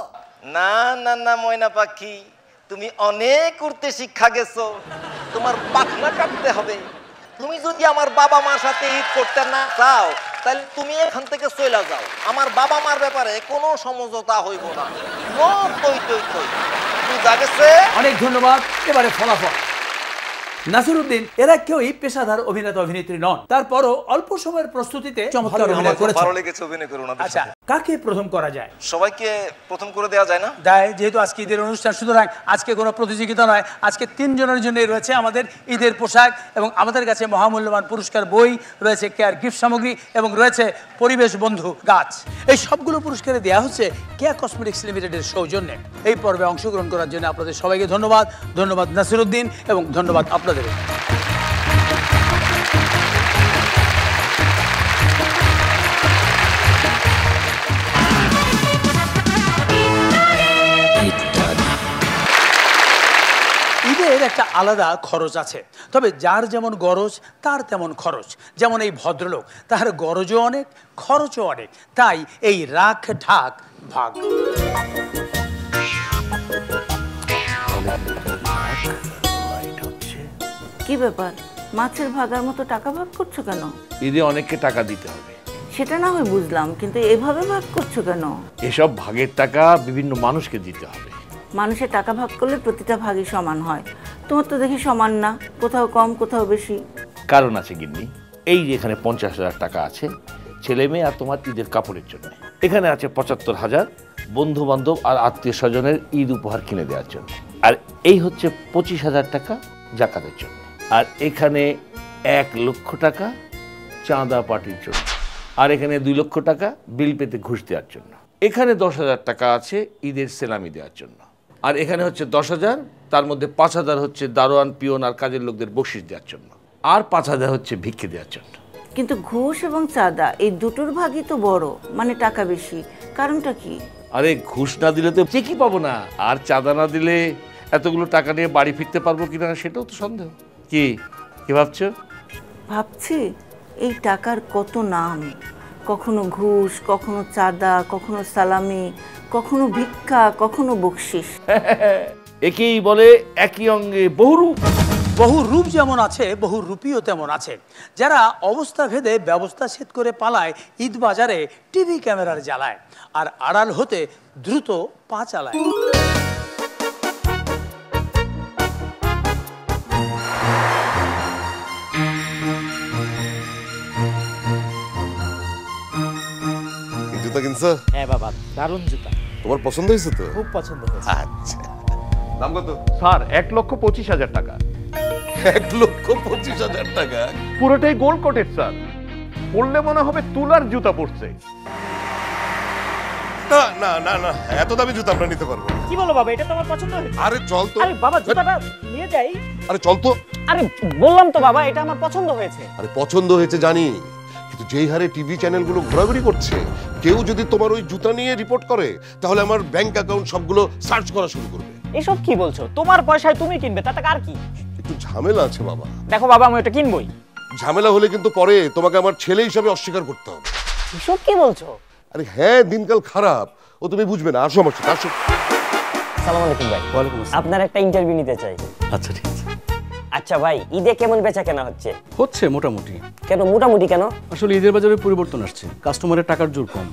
না না না ময়না পাখি, তুমি অনেক উড়তে শিক্ষা গেছো, তোমার পাখনা কাটতে হবে। তুমি যদি আমার বাবা মার সাথে ঈদ করতে না চাও তাহলে তুমি এখান থেকে চলে যাও। আমার বাবা মার ব্যাপারে কোনো সমঝোতা হইব না। নো তৈ তৈ তৈ, বুঝা গেছে? অনেক ধন্যবাদ। এবারে ফলাফল। নাসিরউদ্দিন এরা কেউই পেশাদার অভিনেতা অভিনেত্রী নন, তারপরও অল্প সময়ের প্রস্তুতিতে চমৎকার অভিনয় করেছেন। ভালো লেগেছে অভিনয় করে ওনাদের আচ্ছা, সাথে। কাকে প্রথম করা যায়? সবাইকে প্রথম করে দেওয়া যায় না? দেয়, যেহেতু আজকে ঈদের অনুষ্ঠান, সুতরাং আজকে কোনো প্রতিযোগিতা নয়। আজকে 3 জনের জন্যই রয়েছে আমাদের ঈদের পোশাক এবং আমাদের কাছে মহামূল্যবান পুরস্কার বই রয়েছে, কেয়ার গিফট সামগ্রী এবং রয়েছে পরিবেশ বন্ধু গাছ। এই সবগুলো পুরস্কারে দেওয়া হচ্ছে কেয়া কসমেটিক্স লিমিটেডের সৌজন্যে। এই পর্বে অংশগ্রহণ করার জন্য আপনাদের সবাইকে ধন্যবাদ। ধন্যবাদ নাসিরউদ্দিন এবং ধন্যবাদ আপনাদের। ঈদের একটা আলাদা খরচ আছে, তবে যার যেমন গরজ তার তেমন খরচ। যেমন এই ভদ্রলোক, তার গরজও অনেক, খরচও অনেক, তাই এই রাখ ঢাক ভাগ। কি ব্যাপার, মাছের ভাগার মতো টাকা ভাগ করছো কেন? ঈদে অনেককে টাকা দিতে হবে। সেটা না হয় বুঝলাম, কিন্তু এভাবে ভাগ করছো কেন? এসব ভাগের টাকা বিভিন্ন মানুষকে দিতে হবে। মানুষের টাকা ভাগ করলে প্রতিটা ভাগই সমান হয়। তোমার তো দেখি সমান না, কোথাও কম কোথাও বেশি। কারণ আছে গিন্নি, এই যে এখানে 50,000 টাকা আছে ছেলে মেয়ে আর তোমার ঈদের কাপড়ের জন্য। এখানে আছে 75,000 বন্ধু বান্ধব আর আত্মীয় স্বজনের ঈদ উপহার কিনে দেওয়ার জন্য। আর এই হচ্ছে 25,000 টাকা জাকাতের জন্য। আর এখানে 1 লক্ষ টাকা চাঁদা পার্টির জন্য। আর এখানে 2 লক্ষ টাকা বিল পেতে ঘুষ দেওয়ার জন্য। এখানে 10,000 টাকা আছে ঈদের সেলামি দেওয়ার জন্য, আর এখানে হচ্ছে 10,000, তার মধ্যে 5,000 হচ্ছে দারোয়ান পিয়ন আর কাজের লোকদের বকশিশ দেওয়ার জন্য, আর 5,000 হচ্ছে ভিক্ষে দেওয়ার জন্য। কিন্তু ঘুষ এবং চাঁদা এই দুটোর ভাগই তো বড়, মানে টাকা বেশি, কারণটা কি? আরে ঘুষ না দিলে তো চেকই পাবো না, আর চাঁদা না দিলে এতগুলো টাকা নিয়ে বাড়ি ফিরতে পারবো কিনা সেটাও তো সন্দেহ। কি কি ভাবছো? ভাবছি এই টাকার কত নাম, কখনো ঘুষ, কখনো চাঁদা, কখনো সালামি, কখনো ভিক্ষা, কখনো বকশিশ। একেই বলে একই অঙ্গে বহুরূপ। বহু রূপ যেমন আছে, বহু রূপীও তেমন আছে। যারা অবস্থা ভেদে ব্যবস্থা ছেদ করে পালায় ঈদ বাজারে টিভি ক্যামেরার জ্বালায়, আর আড়াল হতে দ্রুত পা চালায়। জুতা কিনছো? হ্যাঁ বাবা, দারুণ জুতা। তোমার পছন্দ হয়েছে তো? খুব পছন্দ হয়েছে। আচ্ছা, দাম কত? স্যার 1,25,000 টাকা। 1,25,000 টাকা? পুরোটাই গোল্ড কোটেড স্যার, পরলে মনে হবে তুলার জুতা পরছে। না না না না, এত দামি জুতা আমরা নিতে পারবো না। কি বলো বাবা, এটা তো আমার পছন্দ হয়েছে। আরে চল তো। আরে বাবা, জুতাটা নিয়ে যাই। আরে চল তো। আরে বললাম তো বাবা, এটা আমার পছন্দ হয়েছে। আরে পছন্দ হয়েছে জানি, কিন্তু যেই হারে টিভি চ্যানেলগুলো ঘোরাঘুরি করছে, কেউ যদি তোমার ওই জুতা নিয়ে রিপোর্ট করে তাহলে আমার ব্যাংক অ্যাকাউন্ট সবগুলো সার্চ করা শুরু করবে। এসব কি বলছো? তোমার পয়সায় তুমি কিনবে, তাতে আর কি? একটু ঝামেলা আছে বাবা। দেখো বাবা, আমি এটা কিনবই। ঝামেলা হলে কিন্তু পরে তোমাকে আমার ছেলে হিসাবে অস্বীকার করতে হবে। এসব কি বলছো? আরে হ্যাঁ, দিনকাল খারাপ, ও তুমি বুঝবে না। আসো আমার সাথে, আসো। আসসালামু আলাইকুম ভাই। ওয়ালাইকুম আসসালাম। আপনার একটা ইন্টারভিউ নিতে চাই। আচ্ছা ঠিক আছে। আচ্ছা ভাই, ঈদে কেমন বেচা কেনা হচ্ছে? হচ্ছে মোটামুটি। কেন মোটামুটি কেন? আসলে ঈদের বাজারে পরিবর্তন আসছে, কাস্টমারের টাকার জোর কম।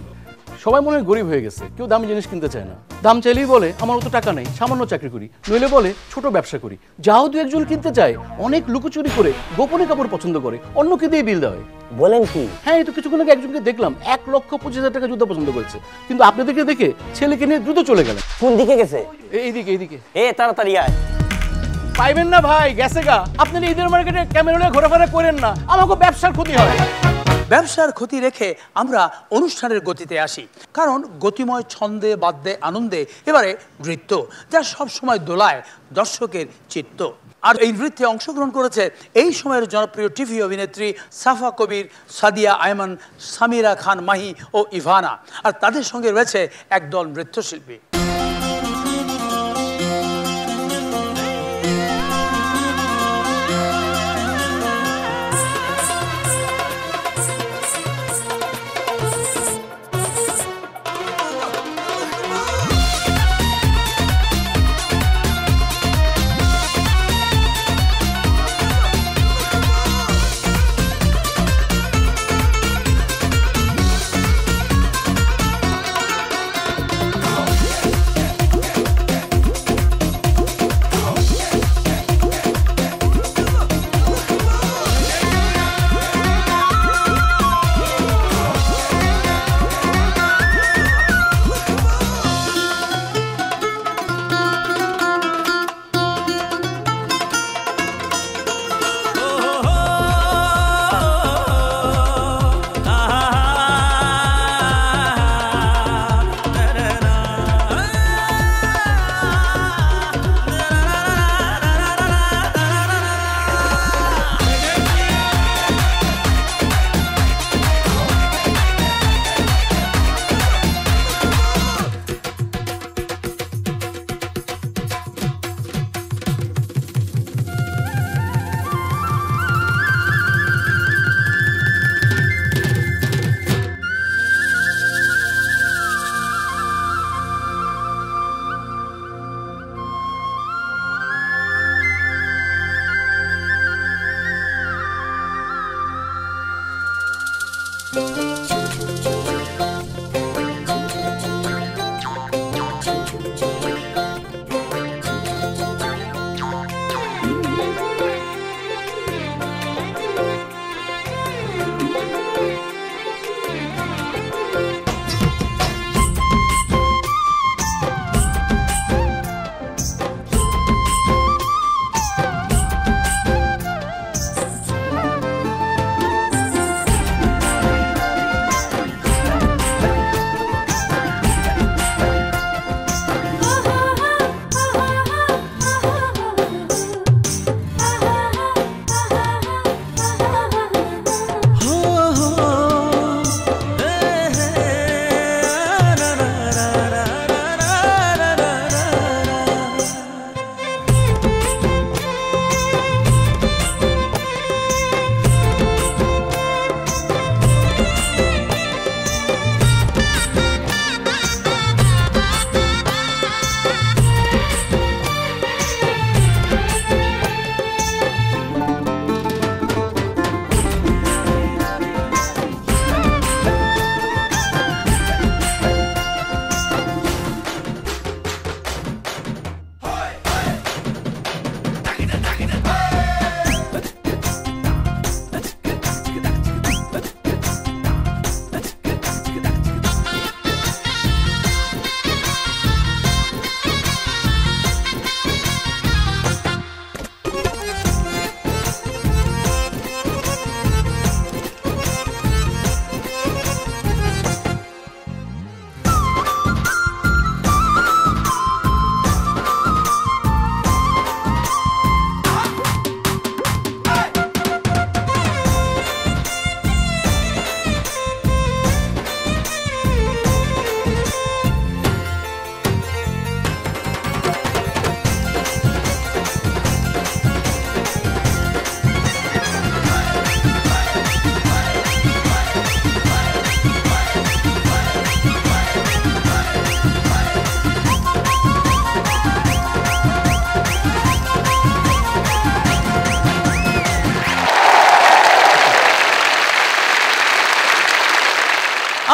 সবাই মনে হয় গরিব হয়ে গেছে, কেউ দামি জিনিস কিনতে চায় না। দাম চাইলেই বলে আমার তো টাকা নেই, সামান্য চাকরি করি, নইলে বলে ছোট ব্যবসা করি। যাও দু একজন কিনতে চায়, অনেক লুকোচুরি করে গোপনে কাপড় পছন্দ করে, অন্যকে দিয়ে বিল দেওয়া হয়। বলেন কি? হ্যাঁ, এই তো কিছুক্ষণ আগে একজনকে দেখলাম 1,25,000 টাকা জুতা পছন্দ করেছে, কিন্তু আপনাদেরকে দেখে ছেলেকে নিয়ে দ্রুত চলে গেলেন। কোন দিকে গেছে? এইদিকে এইদিকে। তাড়াতাড়ি আয়। পাইবেন না ভাই, গেছে গা। আপনার ঈদের মার্কেটে ক্যামেরা ঘোরাফেরা করেন না, আমাকে ব্যবসার ক্ষতি হয়। ব্যবসার ক্ষতি রেখে আমরা অনুষ্ঠানের গতিতে আসি, কারণ গতিময় ছন্দে বাদ্যে আনন্দে এবারে নৃত্য, যা সব সময় দোলায় দর্শকের চিত্ত। আর এই নৃত্যে অংশগ্রহণ করেছে এই সময়ের জনপ্রিয় টিভি অভিনেত্রী সাফা কবির, সাদিয়া আয়মান, সামিরা খান মাহি ও ইভানা, আর তাদের সঙ্গে রয়েছে একদল নৃত্যশিল্পী।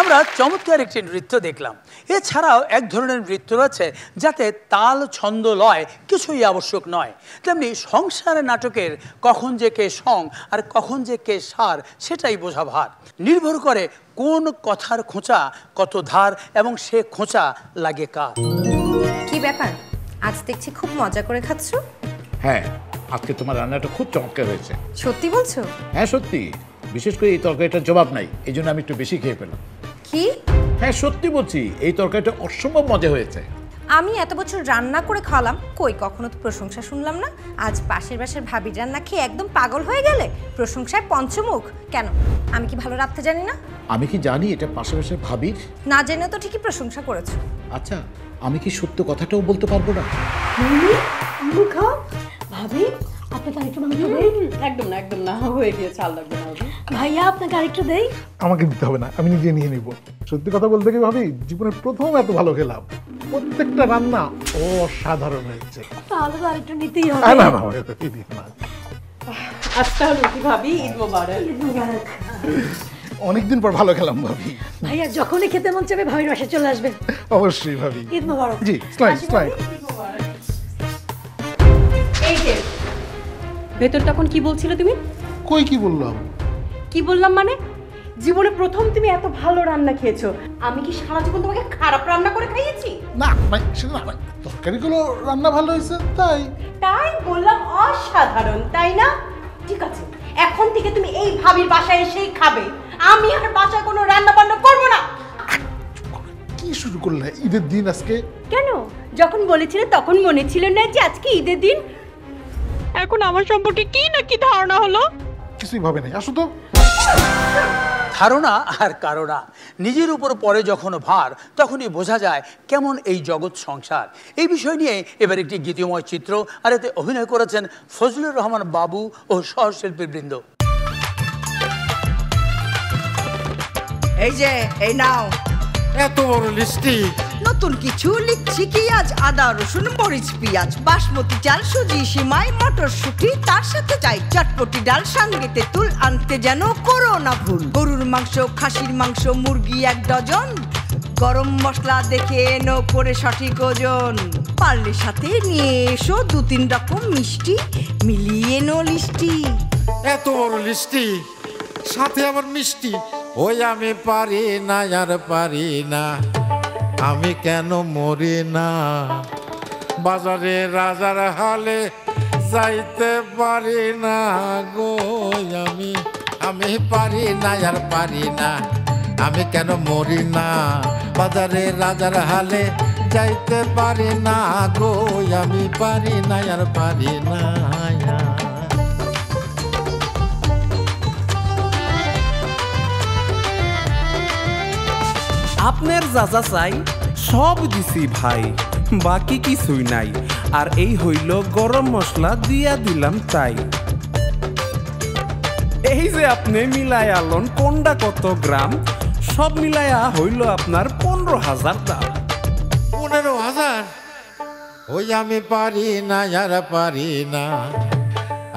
আমরা চমৎকার একটি নৃত্য দেখলাম। এছাড়াও এক ধরনের নৃত্য রয়েছে যাতে তাল ছন্দ লয় কিছুই আবশ্যক নয়। তেমনি সংসার নাটকের কখন যে কে সং আর কখন যে কে সার সেটাই বোঝা ভার। নির্ভর করে কোন কথার খোঁচা কত ধার এবং সে খোঁচা লাগে কার। কি ব্যাপার, আজ দেখছি খুব মজা করে খাচ্ছ? হ্যাঁ, আজকে তোমার রান্নাটা খুব চমৎকার হয়েছে। সত্যি বলছো? হ্যাঁ সত্যি, বিশেষ করে এই তরকারিটার জবাব নাই, এই জন্য আমি একটু বেশি খেয়ে ফেলাম। কি? হ্যাঁ সত্যি বলছি, এই তরকারিটা অসম্ভব মজা হয়েছে। আমি এত বছর রান্না করে খাওয়ালাম, কই কখনো তো প্রশংসা শুনলাম না। আজ পাশের বাসার ভাবির রান্না খেয়ে একদম পাগল হয়ে গেলে, প্রশংসায় পঞ্চমুখ। কেন, আমি কি ভালো রাখতে জানি না? আমি কি জানি এটা পাশাপাশি ভাবির? না জেনে তো ঠিকই প্রশংসা করেছো। আচ্ছা, আমি কি সত্য কথাটাও বলতে পারবো না? ভাবি আপনাকে আরেকটু মাংস দেই? একদম না, একদম না, হয়ে গিয়ে চাল লাগবে না। ভাইয়া আপনাকে আরেকটু দেই? আমাকে দিতে হবে না, আমি নিজে নিয়ে নিব। সত্যি কথা বলতে কি ভাবি, জীবনের প্রথম এত ভালো খেলাম। প্রত্যেকটা রান্না অসাধারণ হয়েছে। তাহলে তো আরেকটু নিতেই হবে। না না, না। আজকে হলো কি ভাবি, ঈদ মোবারক। ঈদ মোবারক। অনেকদিন পর ভালো খেলাম ভাবি। ভাইয়া যখনই খেতে মন চাবে ভাবির বাসায় চলে আসবেন। অবশ্যই ভাবি। ঈদ মোবারক। জি, স্লাইড স্লাইড। এই যে ভেতর তখন কি বলছিলে তুমি? কই কি বললাম? কি বললাম মানে? জীবনে প্রথম তুমি এত ভালো রান্না খেয়েছো। আমি কি সারা জীবন তোমাকে খারাপ রান্না করে খাইয়েছি? না ভাই, সেটা না ভাই, তরকারিগুলো রান্না ভালো হয়েছে তাই। তাই বললাম অসাধারণ, তাই না? ঠিক আছে, এখন থেকে তুমি এই ভাবির বাসায় এসেই খাবে। আমি আর বাসায় কোনো রান্না বান্না করবো না। কি শুরু করলে ঈদের দিন আজকে? কেন, যখন বলেছিলে তখন মনে ছিল না যে আজকে ঈদের দিন? এখন আমার সম্পর্কে কি না কি ধারণা হলো? কিছুই ভাবে নাই, আসো তো। ধারণা আর কারণা, নিজের উপর পরে যখন ভার তখনই বোঝা যায় কেমন এই জগৎ সংসার। এই বিষয় নিয়ে এবার একটি গীতিময় চিত্র, আর এতে অভিনয় করেছেন ফজলুর রহমান বাবু ও সহশিল্পী বৃন্দ। এই যে, এই নাও এত বড় লিস্টি। নতুন কিছু লিখছি কি আজ? আদা রসুন মরিচ পেঁয়াজ, বাসমতি চাল, সুজি সিমাই, মটরশুঁটি, তার সাথে চাই চটপটি ডাল, সঙ্গে তেঁতুল, আনতে যেন করো না ভুল। গরুর মাংস, খাসির মাংস, মুরগি 1 ডজন, গরম মশলা দেখে এনো করে সঠিক ওজন। পারলে সাথে নিয়ে এসো 2-3 রকম মিষ্টি, মিলিয়ে নো লিস্টি। এত বড় লিস্টি, সাথে আবার মিষ্টি। ওই আমি পারি না, আর পারি না, আমি কেন মরি না। বাজারে রাজার হালে যাইতে পারি না গো, আমি পারি না, আর পারি না, আমি কেন মরি না। বাজারে রাজার হালে যাইতে পারি না গো, আমি পারি না, আর পারি না। আপনার যা যা চাই সব দিছি ভাই, বাকি কিছুই নাই। আর এই হইল গরম মশলা দিয়া দিলাম তাই। এই যে আপনি মিলাই আলন কোনটা কত গ্রাম, সব মিলাইয়া হইল আপনার 15,000 দাম। 15,000? ওই আমি পারি না, আর পারি না,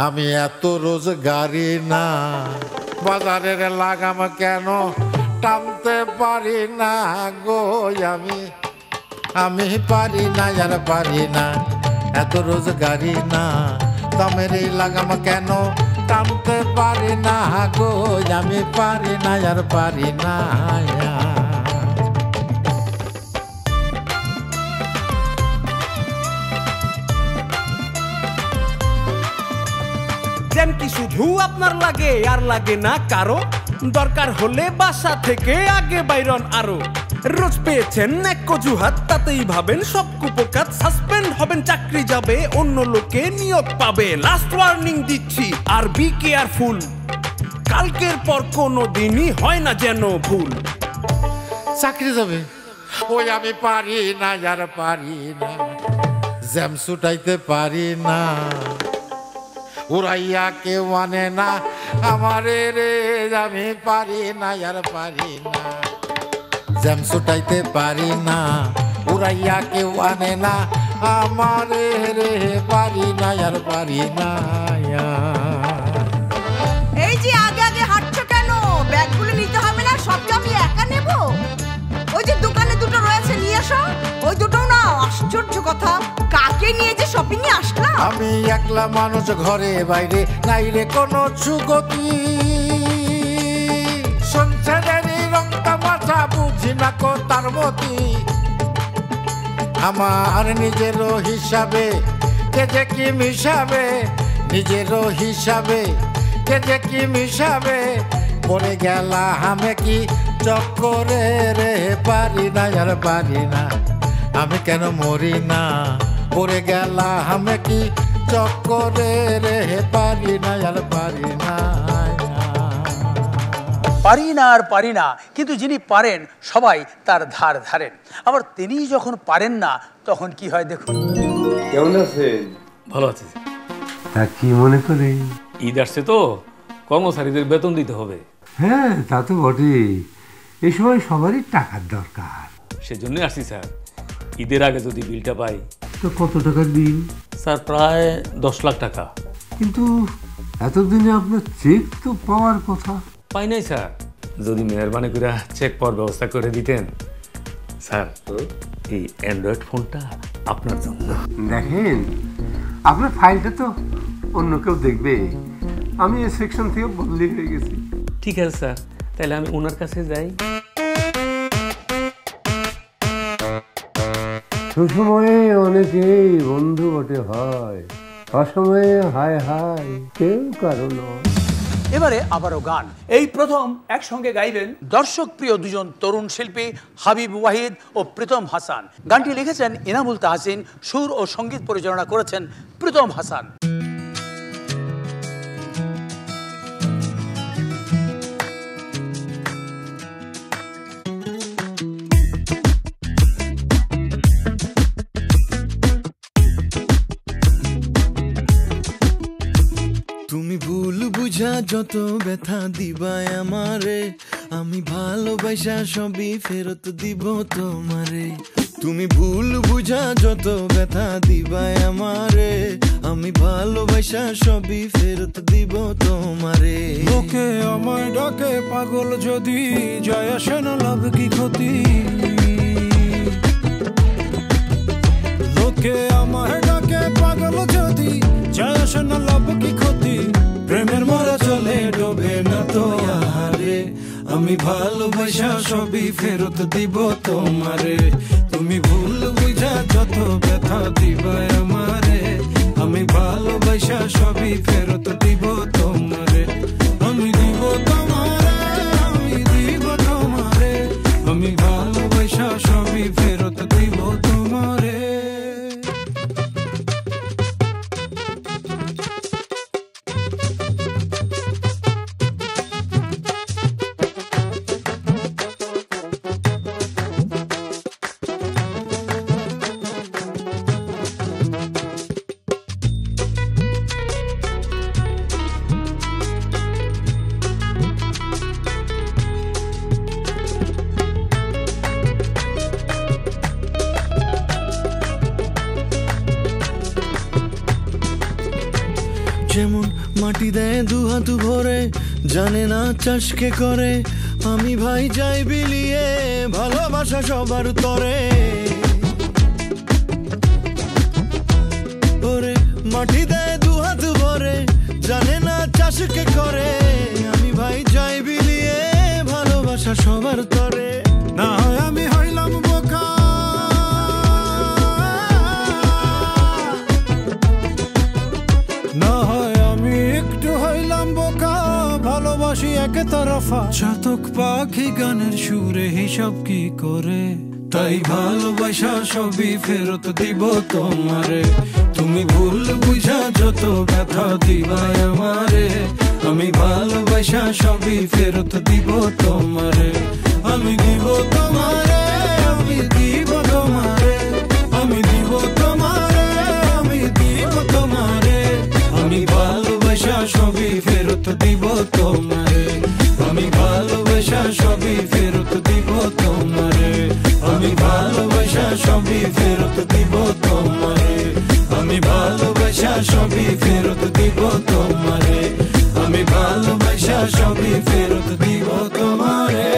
আমি এত রোজগারি না। বাজারের লাগাম কেন টানতে পারি না গো, আমি পারি না, আর পারি না, এত রোজগারি না। দামের এই লাগাম কেন টানতে পারি না গো, আমি পারি না, আর পারি না। যেন কি শুধু আপনার লাগে আর লাগে না কারো, দরকার হলে বাসা থেকে আগে বাইরন আরো। রোজ পেয়েছেন এক অজুহাত, তাতেই ভাবেন সব কুপকাত, সাসপেন্ড হবেন, চাকরি যাবে, অন্য লোকে নিয়োগ পাবে। লাস্ট ওয়ার্নিং দিচ্ছি, আর বি কেয়ারফুল, কালকের পর কোনো দিনই হয় না যেন ভুল। চাকরি যাবে, ওই আমি পারি না, আর পারি না, জ্যাম ছুটাইতে পারি না। উড়াইয়া কেউ মানে না আমারে রে, আমি পারি না, আর পারি না, জ্যাম ছুটাইতে পারি না। উড়াইয়া কেউ আনে না আমারে রে, পারি না, আর পারি না। এই যে আগে আগে হাঁটছো কেন? ব্যাগগুলো নিতে হবে না? সবটা আমি একা নেব। শপিং এ আসলাম। আমি একলা মানুষ ঘরে বাইরে নাই রে কোনো সুগতি, সংসারেরই রং তামাশা বুঝি না কো তার মতি। আমার নিজেরও হিসাবে কে যে কি মিশাবে, নিজেরও হিসাবে কে যে কি মিশাবে। পড়ে গেলা আমি কি চক্করে রে, পারি না আর পারি না, আমি কেন মরি না। পড়ে গেলা আমি কি চক্করে রে, পারি না আর পারি না। পারি না আর পারি না, কিন্তু যিনি পারেন সবাই তার ধার ধারেন, আবার তিনি যখন পারেন না তখন কি হয় দেখুন। কেমন আছেন? ভালো আছি। তা কি মনে করে? ঈদ আসছে তো, কর্মচারীদের বেতন দিতে হবে। হ্যাঁ তা তো বটেই, এই সময় সবারই টাকার দরকার। সেজন্য আসছি স্যার, ঈদের আগে যদি বিলটা পাই। তো কত টাকার বিল? স্যার প্রায় 10 লাখ টাকা। কিন্তু এতদিনে আপনার চেক তো পাওয়ার কথা। পাই নাই স্যার, যদি মেহরবানি করে চেক পাওয়ার ব্যবস্থা করে দিতেন। স্যার এই অ্যান্ড্রয়েড ফোনটা আপনার জন্য। দেখেন আপনার ফাইলটা তো অন্য কেউ দেখবে, আমি এই সেকশন থেকে বদলি হয়ে গেছি। ঠিক আছে স্যার, তাহলে আমি ওনার কাছে যাই। সুসময়ে অনেকেই বন্ধু বটে হয়, অসময়ে হায় হায় কেউ কারো নয়। এবারে আবারও গান। এই প্রথম একসঙ্গে গাইবেন দর্শক প্রিয় দুজন তরুণ শিল্পী হাবিব ওয়াহিদ ও প্রীতম হাসান। গানটি লিখেছেন ইনামুল তাহসিন, সুর ও সঙ্গীত পরিচালনা করেছেন প্রীতম হাসান। তুমি ভুল বুঝা যত ব্যথা দিবাই আমারে, আমি ভালোবাসা সবই ফেরত দিব তোমারে। তুমি ভুল বুঝা যত ব্যথা দিবাই আমারে, আমি ভালোবাসা সবই ফেরত দিব তোমারে। লোকে আমায় ডাকে পাগল, যদি জয় আসে না লাভ কি ক্ষতি। লোকে আমায় ডাকে পাগল, যদি জয় আসে না লাভ কি ক্ষতি। প্রেমের মরা চলে ডোবে না তো আহারে, আমি ভালোবাসা সবই ফেরত দিব তোমারে। তুমি ভুল বুঝা যত ব্যথা দিবাই আমারে, আমি ভালোবাসা সবই ফেরত দিব তোমারে। আমি দিব তোমারে, আমি দিব তোমারে, আমি ভালোবাসা সবই ফেরত দিব তোমারে। যেমন মাটি দেয় দু হাত ভরে, জানে না চাষ কে করে। আমি ভাই যাই বিলিয়ে ভালোবাসা সবার তরে। ওরে মাটি দেয় দু হাত ভরে, জানে না চাষ কে করে। আমি ভাই যাই বিলিয়ে ভালোবাসা সবার তরে। না হয় আমি হইলাম বোকা, না হয় আমি একটু হইলাম বোকা, ভালোবাসি একে তরফা। চাতক পাখি গানের সুরে হিসাব কি করে, তাই ভালোবাসা সবই ফেরত দিব তোমারে। তুমি ভুল বুঝা যত ব্যথা দিবাই আমারে, আমি ভালোবাসা সবই ফেরত দিব তোমারে। আমি দিব তোমারে, আমি দিব তোমারে, আমি দিব তোমারে, আমি দিব তোমারে। আমি ভালোবাসা সবই ফেরত দিব তোমারে, আমি ভালোবাসা সবই ফেরত দিব তোমারে। আমি ভালোবাসা সবই ফেরত দিব তোমারে, আমি ভালোবাসা সবই ফেরত দিব তোমারে। আমি ভালোবাসা সবই ফেরত দিব তোমারে।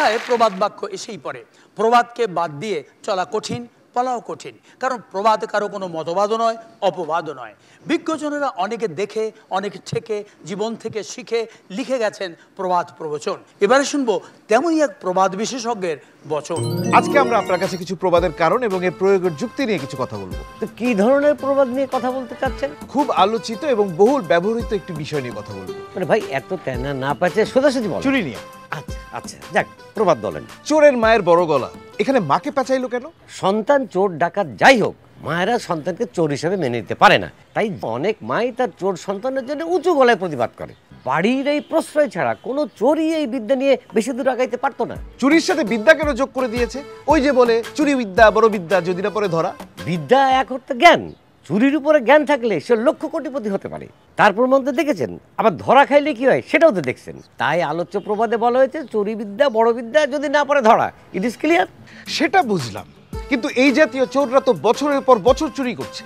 কথায় প্রবাদ বাক্য এসেই পড়ে, প্রবাদকে বাদ দিয়ে চলা কঠিন, বলাও কঠিন। কারণ প্রবাদ কারো কোনো মতবাদও নয়, অপবাদও নয়। বিজ্ঞজনেরা অনেকে দেখে, অনেকে থেকে, জীবন থেকে শিখে লিখে গেছেন প্রবাদ প্রবচন। এবারে শুনবো তেমনই এক প্রবাদ বিশেষজ্ঞের বচন। আজকে আমরা আপনার কাছে কিছু প্রবাদের কারণ এবং এর প্রয়োগের যুক্তি নিয়ে কিছু কথা বলবো। তো কি ধরনের প্রবাদ নিয়ে কথা বলতে চাচ্ছেন? খুব আলোচিত এবং বহুল ব্যবহৃত একটি বিষয় নিয়ে কথা বলবো। মানে ভাই এত তেনা না পাচ্ছে, সোজাসুজি বল। চুরি নিয়ে। আচ্ছা আচ্ছা, যাক প্রবাদ বলেন। চোরের মায়ের বড় গলা, এখানে মাকে পেঁচাইলো কেন? সন্তান চোর ডাকাত যাই হোক, মায়েরা সন্তানকে চোর হিসেবে মেনে নিতে পারে না, তাই অনেক মাই তার চোর সন্তানের জন্য উঁচু গলায় প্রতিবাদ করে। বাড়ির এই প্রশ্রয় ছাড়া কোনো চোরই এই বিদ্যা নিয়ে বেশি দূর আগাইতে পারতো না। চুরির সাথে বিদ্যা কেন যোগ করে দিয়েছে? ওই যে বলে চুরি বিদ্যা বড় বিদ্যা, যদি না পরে ধরা। বিদ্যা এক হতে জ্ঞান, চুরির উপরে জ্ঞান থাকলে সে লক্ষ কোটিপতি হতে পারে। তারপর মধ্যে দেখেছেন আবার ধরা খাইলে কি হয় সেটাও তো দেখছেন। তাই আলোচ্য প্রবাদে বলা হয়েছে চুরি বিদ্যা বড় বিদ্যা, যদি না পারে ধরা। It is clear? সেটা বুঝলাম, কিন্তু এই জাতীয় চোররা তো বছরের পর বছর চুরি করছে,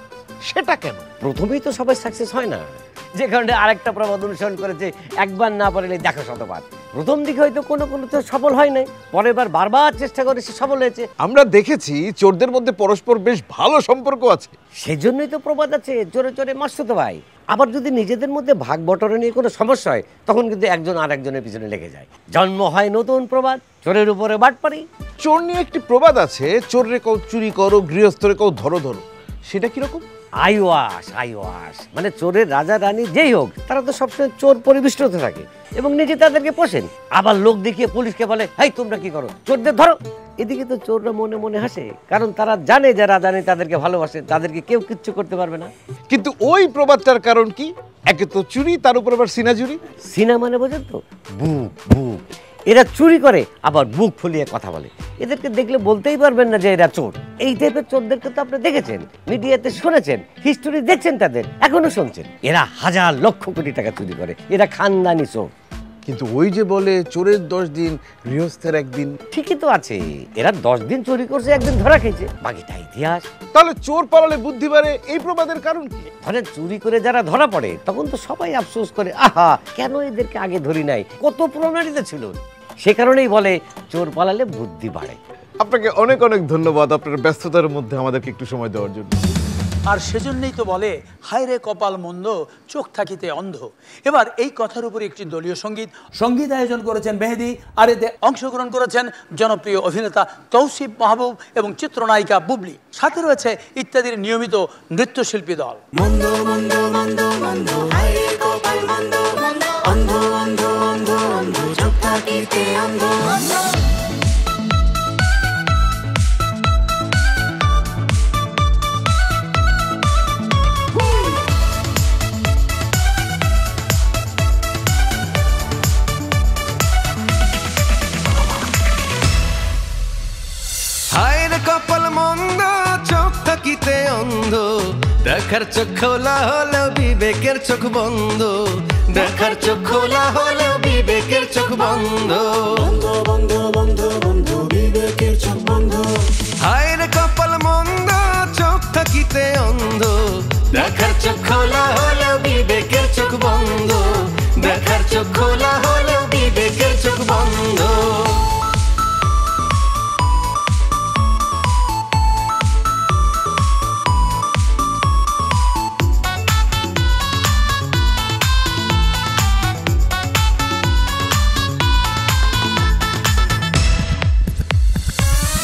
সেটা কেন? প্রথমেই তো সবাই সাকসেস হয় না। যে কারণে আরেকটা প্রবাদ অনুসরণ করেছে, একবার না পারলে দেখো শতবার। প্রথম দিকে হয়তো কোনো তো সফল হয় নাই, পরের বার বারবার চেষ্টা করে সে সফল হয়েছে। আমরা দেখেছি চোরদের মধ্যে পরস্পর বেশ ভালো সম্পর্ক আছে। সেজন্যই তো প্রবাদ আছে, চোরে চোরে মাসুতো ভাই। আবার যদি নিজেদের মধ্যে ভাগ বটরে নিয়ে কোনো সমস্যা হয়, তখন কিন্তু একজন আর একজনের পিছনে লেগে যায়। জন্ম হয় নতুন প্রবাদ, চোরের উপরে বাটপারি। চোর নিয়ে একটি প্রবাদ আছে, চোররে কও চুরি করো, গৃহস্থরে কও ধরো ধরো। সেটা কিরকম? আইওয়াস আইওয়াস, মানে চোরের রাজা রানী যেই হোক, তারা তো সবসময় চোর পরিবেষ্ট হতে থাকে এবং নিজে তাদেরকে পোষেন। আবার লোক দেখিয়ে পুলিশকে বলে, হাই তোমরা কি করো, চোরদের ধরো। এদিকে তো চোররা মনে মনে হাসে, কারণ তারা জানে যে রাজা রানী তাদেরকে ভালোবাসে, তাদেরকে কেউ কিচ্ছু করতে পারবে না। কিন্তু ওই প্রবাদটার কারণ কি? একে তো চুরি, তার উপর আবার সিনা চুরি। সিনা মানে বোঝেন তো? বুক বুক। এরা চুরি করে আবার বুক ফুলিয়ে কথা বলে। এদেরকে দেখলে বলতেই পারবেন না যে এরা চোর। এই টাইপের চোরদেরকে তো আপনি দেখেছেন, মিডিয়াতে শুনেছেন, হিস্টোরি দেখছেন, তাদের এখনো শুনছেন। এরা হাজার লক্ষ কোটি টাকা চুরি করে, এরা খানদানি চোর। কিন্তু ওই যে বলে চোরের 10 দিন, গৃহস্থের 1 দিন। ঠিকই তো আছে, এরা 10 দিন চুরি করছে, 1 দিন ধরা খেয়েছে, বাকিটা ইতিহাস। তাহলে চোর পালালে বুদ্ধি বাড়ে, এই প্রবাদের কারণ কি? ধরেন চুরি করে যারা ধরা পড়ে, তখন তো সবাই আফসোস করে, আহা কেন এদেরকে আগে ধরি নাই, কত প্রণালীতে ছিল। সে কারণেই বলে চোর পালালে বুদ্ধি বাড়ে। আপনাকে অনেক অনেক ধন্যবাদ আপনার ব্যস্ততার মধ্যে আমাদেরকে একটু সময় দেওয়ার জন্য। আর সেজন্যই তো বলে, হায় রে কপাল মন্দ, চোখ থাকিতে অন্ধ। এবার এই কথার উপরে একটি দলীয় সঙ্গীত আয়োজন করেছেন মেহেদি, আর এতে অংশগ্রহণ করেছেন জনপ্রিয় অভিনেতা তৌসিফ মাহবুব এবং চিত্রনায়িকা বুবলি। সাথে রয়েছে ইত্যাদির নিয়মিত নৃত্যশিল্পী দল। মন্দ মন্দ মন্দ মন্দ, হায় রে কপাল মন্দ মন্দ, অন্ধ অন্ধ অন্ধ অন্ধ, চোখ থাকিতে অন্ধ অন্ধ। কপাল মন্দ, চোখ থাকিতে অন্ধ, দেখার চোখ খোলা হলেও বিবেকের চোখ বন্ধ, দেখার চোখ খোলা হলেও বিবেকের চোখ বন্ধ, বন্ধ বন্ধ বন্ধ বন্ধ, বিবেকের চোখ বন্ধ। হায় রে কপাল মন্দ, চোখ থাকিতে অন্ধ, দেখার চোখ খোলা হলেও বিবেকের চোখ বন্ধ, দেখার চোখ খোলা হলেও বিবেকের চোখ বন্ধ।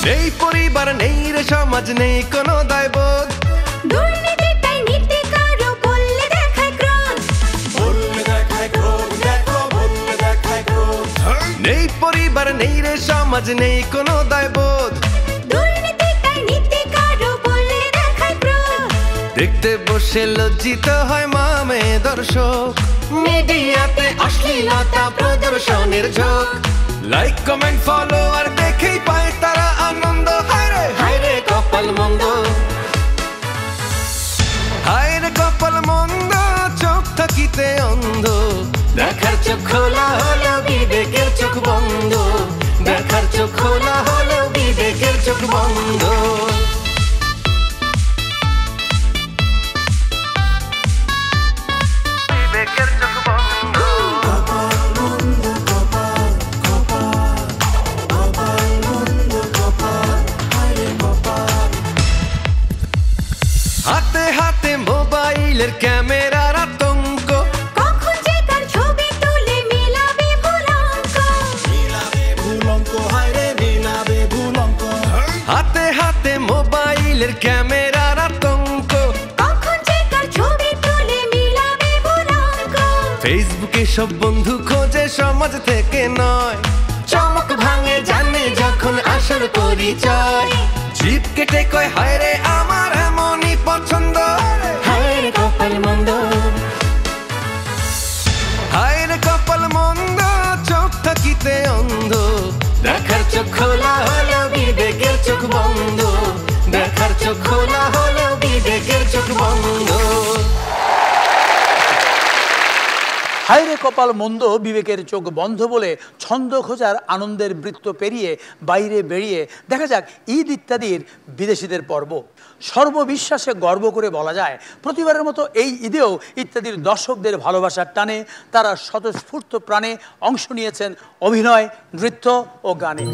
নেই পরিবার, নেই রে সমাজ, নেই কোনো দায়বোধ, দুর্নীতিটাই নীতি কারো বললে দেখায় ক্রোধ, বললে দেখায় ক্রোধ, দেখো বললে দেখায় ক্রোধ। নেই পরিবার, নেই রে সমাজ, নেই কোনো দায়বোধ, দুর্নীতিটাই নীতি কারো বললে দেখায় ক্রোধ। দেখতে বসে লজ্জিত হয় মামে দর্শক, মিডিয়াতে অশ্লীলতা প্রদর্শনের ঝোঁক, লাইক কমেন্ট ফলো আর দেখেই পায় তারা আনন্দ। হায় রে কপাল মন্দ, হায় রে কপাল মন্দ, চোখ থাকিতে অন্ধ, দেখার চোখ খোলা হলেও বিবেকের চোখ বন্ধ, দেখার চোখ খোলা হলেও বিবেকের চোখ বন্ধ। বিবেকের চোখ বন্ধ, কপাল মন্দ, কপাল কপাল মোবাইলের ক্যামেরার আতঙ্ক, কখন যে কার ছবি তুলে মিলাবে ভুলঙ্ক, হায় রে মিলাবে ভুলঙ্ক। হাতে হাতে মোবাইলের ক্যামেরার আতঙ্ক, কখন যে কার ছবি তুলে মিলাবে ভুলঙ্ক। ফেসবুকে সব বন্ধু খোঁজে সমাজ থেকে নয়, চমক ভাঙে জানে যখন আসল পরিচয়। জিপ কেটে কয় হায় রে আমার এমনই পছন্দ, হায় রে কপাল মন্দ, হায় রে কপাল মন্দ, চোখ থাকিতে অন্ধ। দেখার চোখ খোলা হলো বিবেকের চোখ বন্ধ, দেখার চোখ খোলা হলো বিবেকের চোখ বন্ধ। হায়রে কপাল মন্দ বিবেকের চোখ বন্ধ বলে ছন্দ খোঁজার আনন্দের বৃত্ত পেরিয়ে বাইরে বেরিয়ে দেখা যাক ঈদ ইত্যাদির বিদেশিদের পর্ব। সর্ববিশ্বাসে গর্ব করে বলা যায় প্রতিবারের মতো এই ঈদেও ইত্যাদির দর্শকদের ভালোবাসার টানে তারা স্বতঃস্ফূর্ত প্রাণে অংশ নিয়েছেন অভিনয়, নৃত্য ও গানে।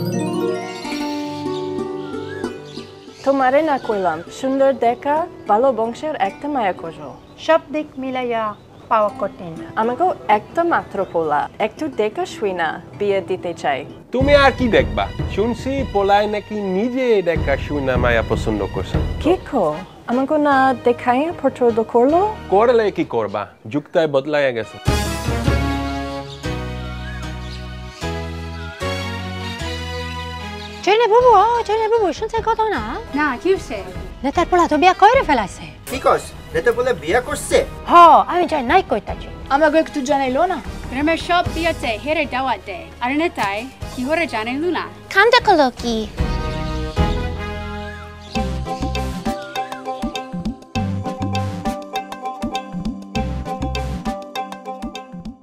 তোমারে না কইলাম সুন্দর দেখা ভালো বংশের একটা মায়া খোঁজো, সব দিক মিলাইয়া পাওয়া কঠিন। আমাকেও একটা মাত্র পোলা, একটু দেখা শুই না বিয়ে দিতে চাই। তুমি আর কি দেখবা? শুনছি পোলায় নাকি নিজে দেখা শুনা মায়া পছন্দ করছে। কি কো? আমাকে না দেখাই পছন্দ করলো? করলে কি করবা, যুগটাই বদলাইয়া গেছে। জয়না বাবু, জয়না বাবু শুনছে কথা না? না, কি হইছে? নেতার পোলা তো বিয়া কইরে ফেলাইছে। কি কস? নেতার পোলা বিয়া করছে? হ, আমি যাই নাই কইতাছি। আমাকে একটু জানাইলো না? গ্রামের সব বিয়াতে হেরে দাওয়াত দেয়, আর নেতাই কি হরে জানাইলো না? কান্দা কলো কি?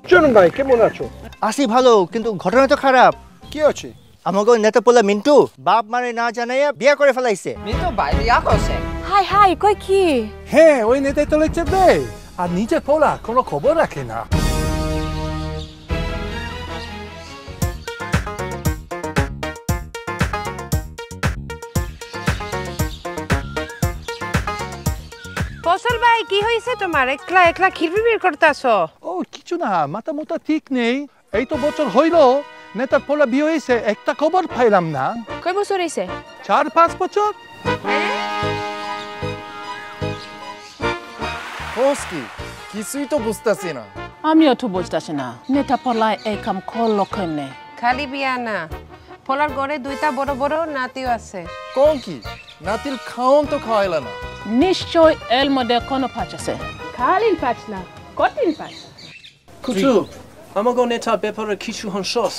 চলুন ভাই, কেমন আছো? আছি ভালো, কিন্তু ঘটনা তো খারাপ। কি আছে? আমাকে নেতা পোলা মিন্টু বাপ মানে না জানাইয়া বিয়া করে ফেলাইছে। মিন্টু ভাই বিয়া করছে? হাই হাই, কই কি? হ্যাঁ, ওই নেতাই তো লেকচার দেয় আর নিজের পোলা কোনো খবর রাখে না। ফসল ভাই, কি হয়েছে তোমার? একলা একলা খিরবির করতেছো? ও কিছু না, মাথা মোটা ঠিক নেই। এই তো বছর হইলো নেতার পোলা বিয়ে হয়েছে, একটা খবর পাইলাম না। কয় বছর হয়েছে? 4-5 বছর। কিছুই তো বুঝতেছি না। আমিও তো বুঝতেছি না নেতা পোলায় এই কাম করলো কেমনে? খালি বিয়া না, পোলার ঘরে দুইটা বড় বড় নাতিও আছে। কোন কি? নাতির খাওন তো খাওয়াইলা না। নিশ্চয় এর মধ্যে কোনো পাঁচ আছে। খালি পাঁচ না, কঠিন পাঁচ। কুতুব, আমাকে নেতার ব্যাপারে কিছু হনসস?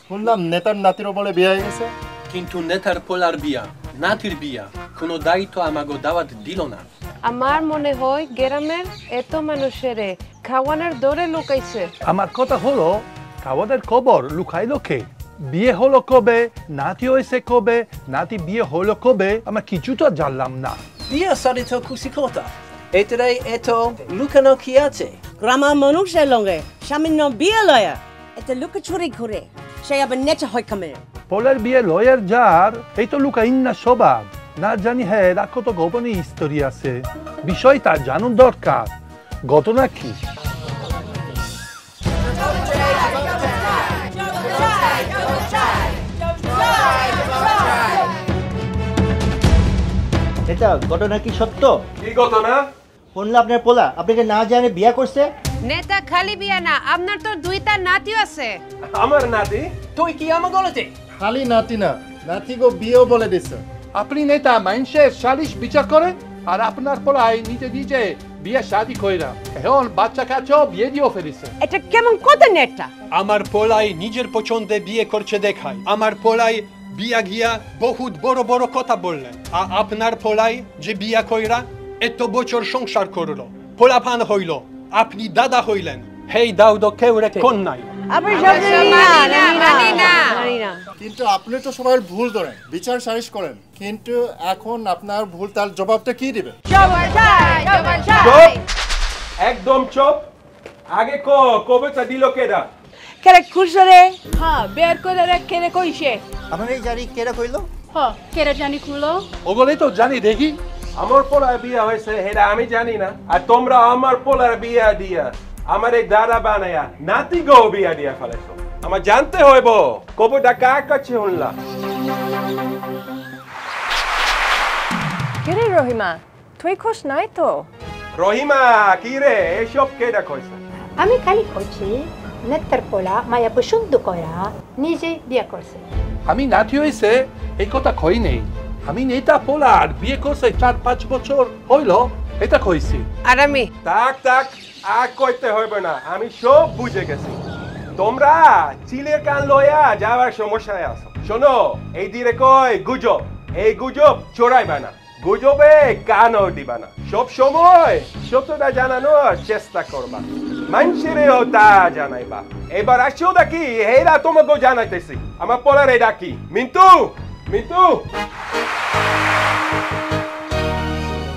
শুনলাম নেতার নাতিরও বলে বিয়ে হয়ে গেছে। কিন্তু নেতার পোলার বিয়া, নাতির বিয়া, কোনো দায়িত্ব আমাকে দাওয়াত দিল না। আমার মনে হয় গ্রামের এত মানুষের খাওয়ানোর দৌড়ে লুকাইছে। আমার কথা হলো খাওয়াদের খবর লুকাইলো কে? বিয়ে হলো কবে, নাতি হয়েছে কবে, নাতি বিয়ে হলো কবে, আমার কিছু তো জানলাম না। বিয়ে সারি তো খুশি কথা, এটাই এত লুকানো কি আছে? গ্রামের মানুষের লঙ্গে সামান্য বিয়ে লয়া এতে লুকাচুরি ঘুরে, সে আবার নেচা হয় কামের। পোলার বিয়ে লয়ার যার, এই তো লুকাইন না স্বভাব। না জানি হ্যাঁ রাখো তো গোপনে হিস্টোরি আছে, বিষয়টা জানুন দরকার। ঘটনা কি? এটা ঘটনা কি সত্য? কি ঘটনা? শুনলাম আপনার পোলা আপনাকে না জানে বিয়া করছে। নেতা খালি বিয়া না, আপনার তো দুইটা নাতিও আছে। আমার নাতি? তুই কি আমাকে বলতে? খালি নাতি না, নাতি গো বিয়েও বলে দিছে। আপনি নেতা মানুষের সালিশ বিচার করেন আর আপনার পোলাই নিজে নিজে বিয়ে শাদী কইরা এখন বাচ্চা কাচ্চা বিয়ে দিয়েও ফেলিছে। এটা কেমন কথা নেতা? আমার পোলাই নিজের পছন্দে বিয়ে করছে দেখায়। আমার পোলাই বিয়া গিয়া বহুত বড় বড় কথা বললেন। আর আপনার পোলাই যে বিয়া কইরা এত বছর সংসার করলো, পোলাপান হইল, আপনি দাদা হইলেন, হেই দাও তো কেউ রে কোন নাই। কিন্তু আপনি তো সবার ভুল ধরেন, বিচার সালিশ করেন, কিন্তু এখন আপনার ভুল তার জবাবটা কি দিবে? একদম চুপ। আগে কবেটা দিল কেডা? কেরে খুশরে? হ্যাঁ, বের করে রে কেরে কইছে। আমরা এই জানি কেরা কইলো? হ্যাঁ, কেরে জানি খুলো। ওগুলোই তো জানি দেখি। আমার পোলার বিয়ে হয়েছে এটা আমি জানি না, আর তোমরা আমার পোলার বিয়ে দিয়া আমার এই দাদা বানায়া নাতি গো বিয়ে দিয়া ফেলেছো। আমার জানতে হইব কবুটা কার কাছে শুনলা। কিরে রহিমা, তুই খুশ নাই তো? রহিমা কি রে, এসব কেডা কইছে? আমি খালি কইছি নেতার পোলা মায়া পছন্দ করা নিজে বিয়ে করছে। আমি নাতি হয়েছে এই কথা কই নেই, আমি নেতা পোলার বিয়ে করছে 4-5 বছর হইল এটা কইছি। আর আমি তাক তাক আর কইতে হইবে না, আমি সব বুঝে গেছি। তোমরা চিলের কান লইয়া যাওয়ার সমস্যায় আছো। শোনো, এই দিরে কয় গুজব, এই গুজব চোরাইবা না, গুজবে কানও দিবা না, সব সময় সত্যটা জানানোর চেষ্টা করবা, মানুষেরও তা জানাইবা। এবার আসো দেখি হেরা তোমাকেও জানাইতেছি। আমার পোলারে ডাকি, মিন্টু মিন্টু।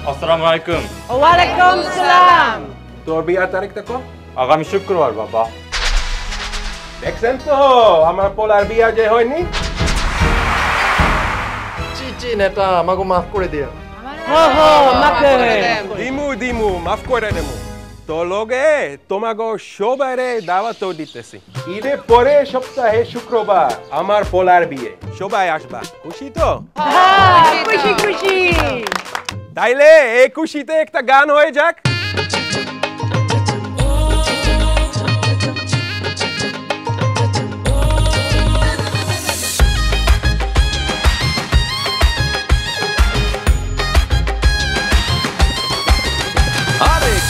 আসসালামু আলাইকুম। ওয়ালাইকুম সালাম। তোর বিয়ার তারিখটা কো? আগামী শুক্রবার বাবা। দেখছেন তো আমার পোলার বিয়া যে হয়নি। জি নেতা আমাকে মাফ করে দিও। দিমু দিমু মাফ করে দেমু। তো লগে তোমাগো সবারে দাওয়াতও দিতেছি। ঈদের পরে সপ্তাহে শুক্রবার আমার পোলার বিয়ে, সবাই আসবা। খুশি তো? খুশি খুশি। তাইলে এই খুশিতে একটা গান হয়ে যাক।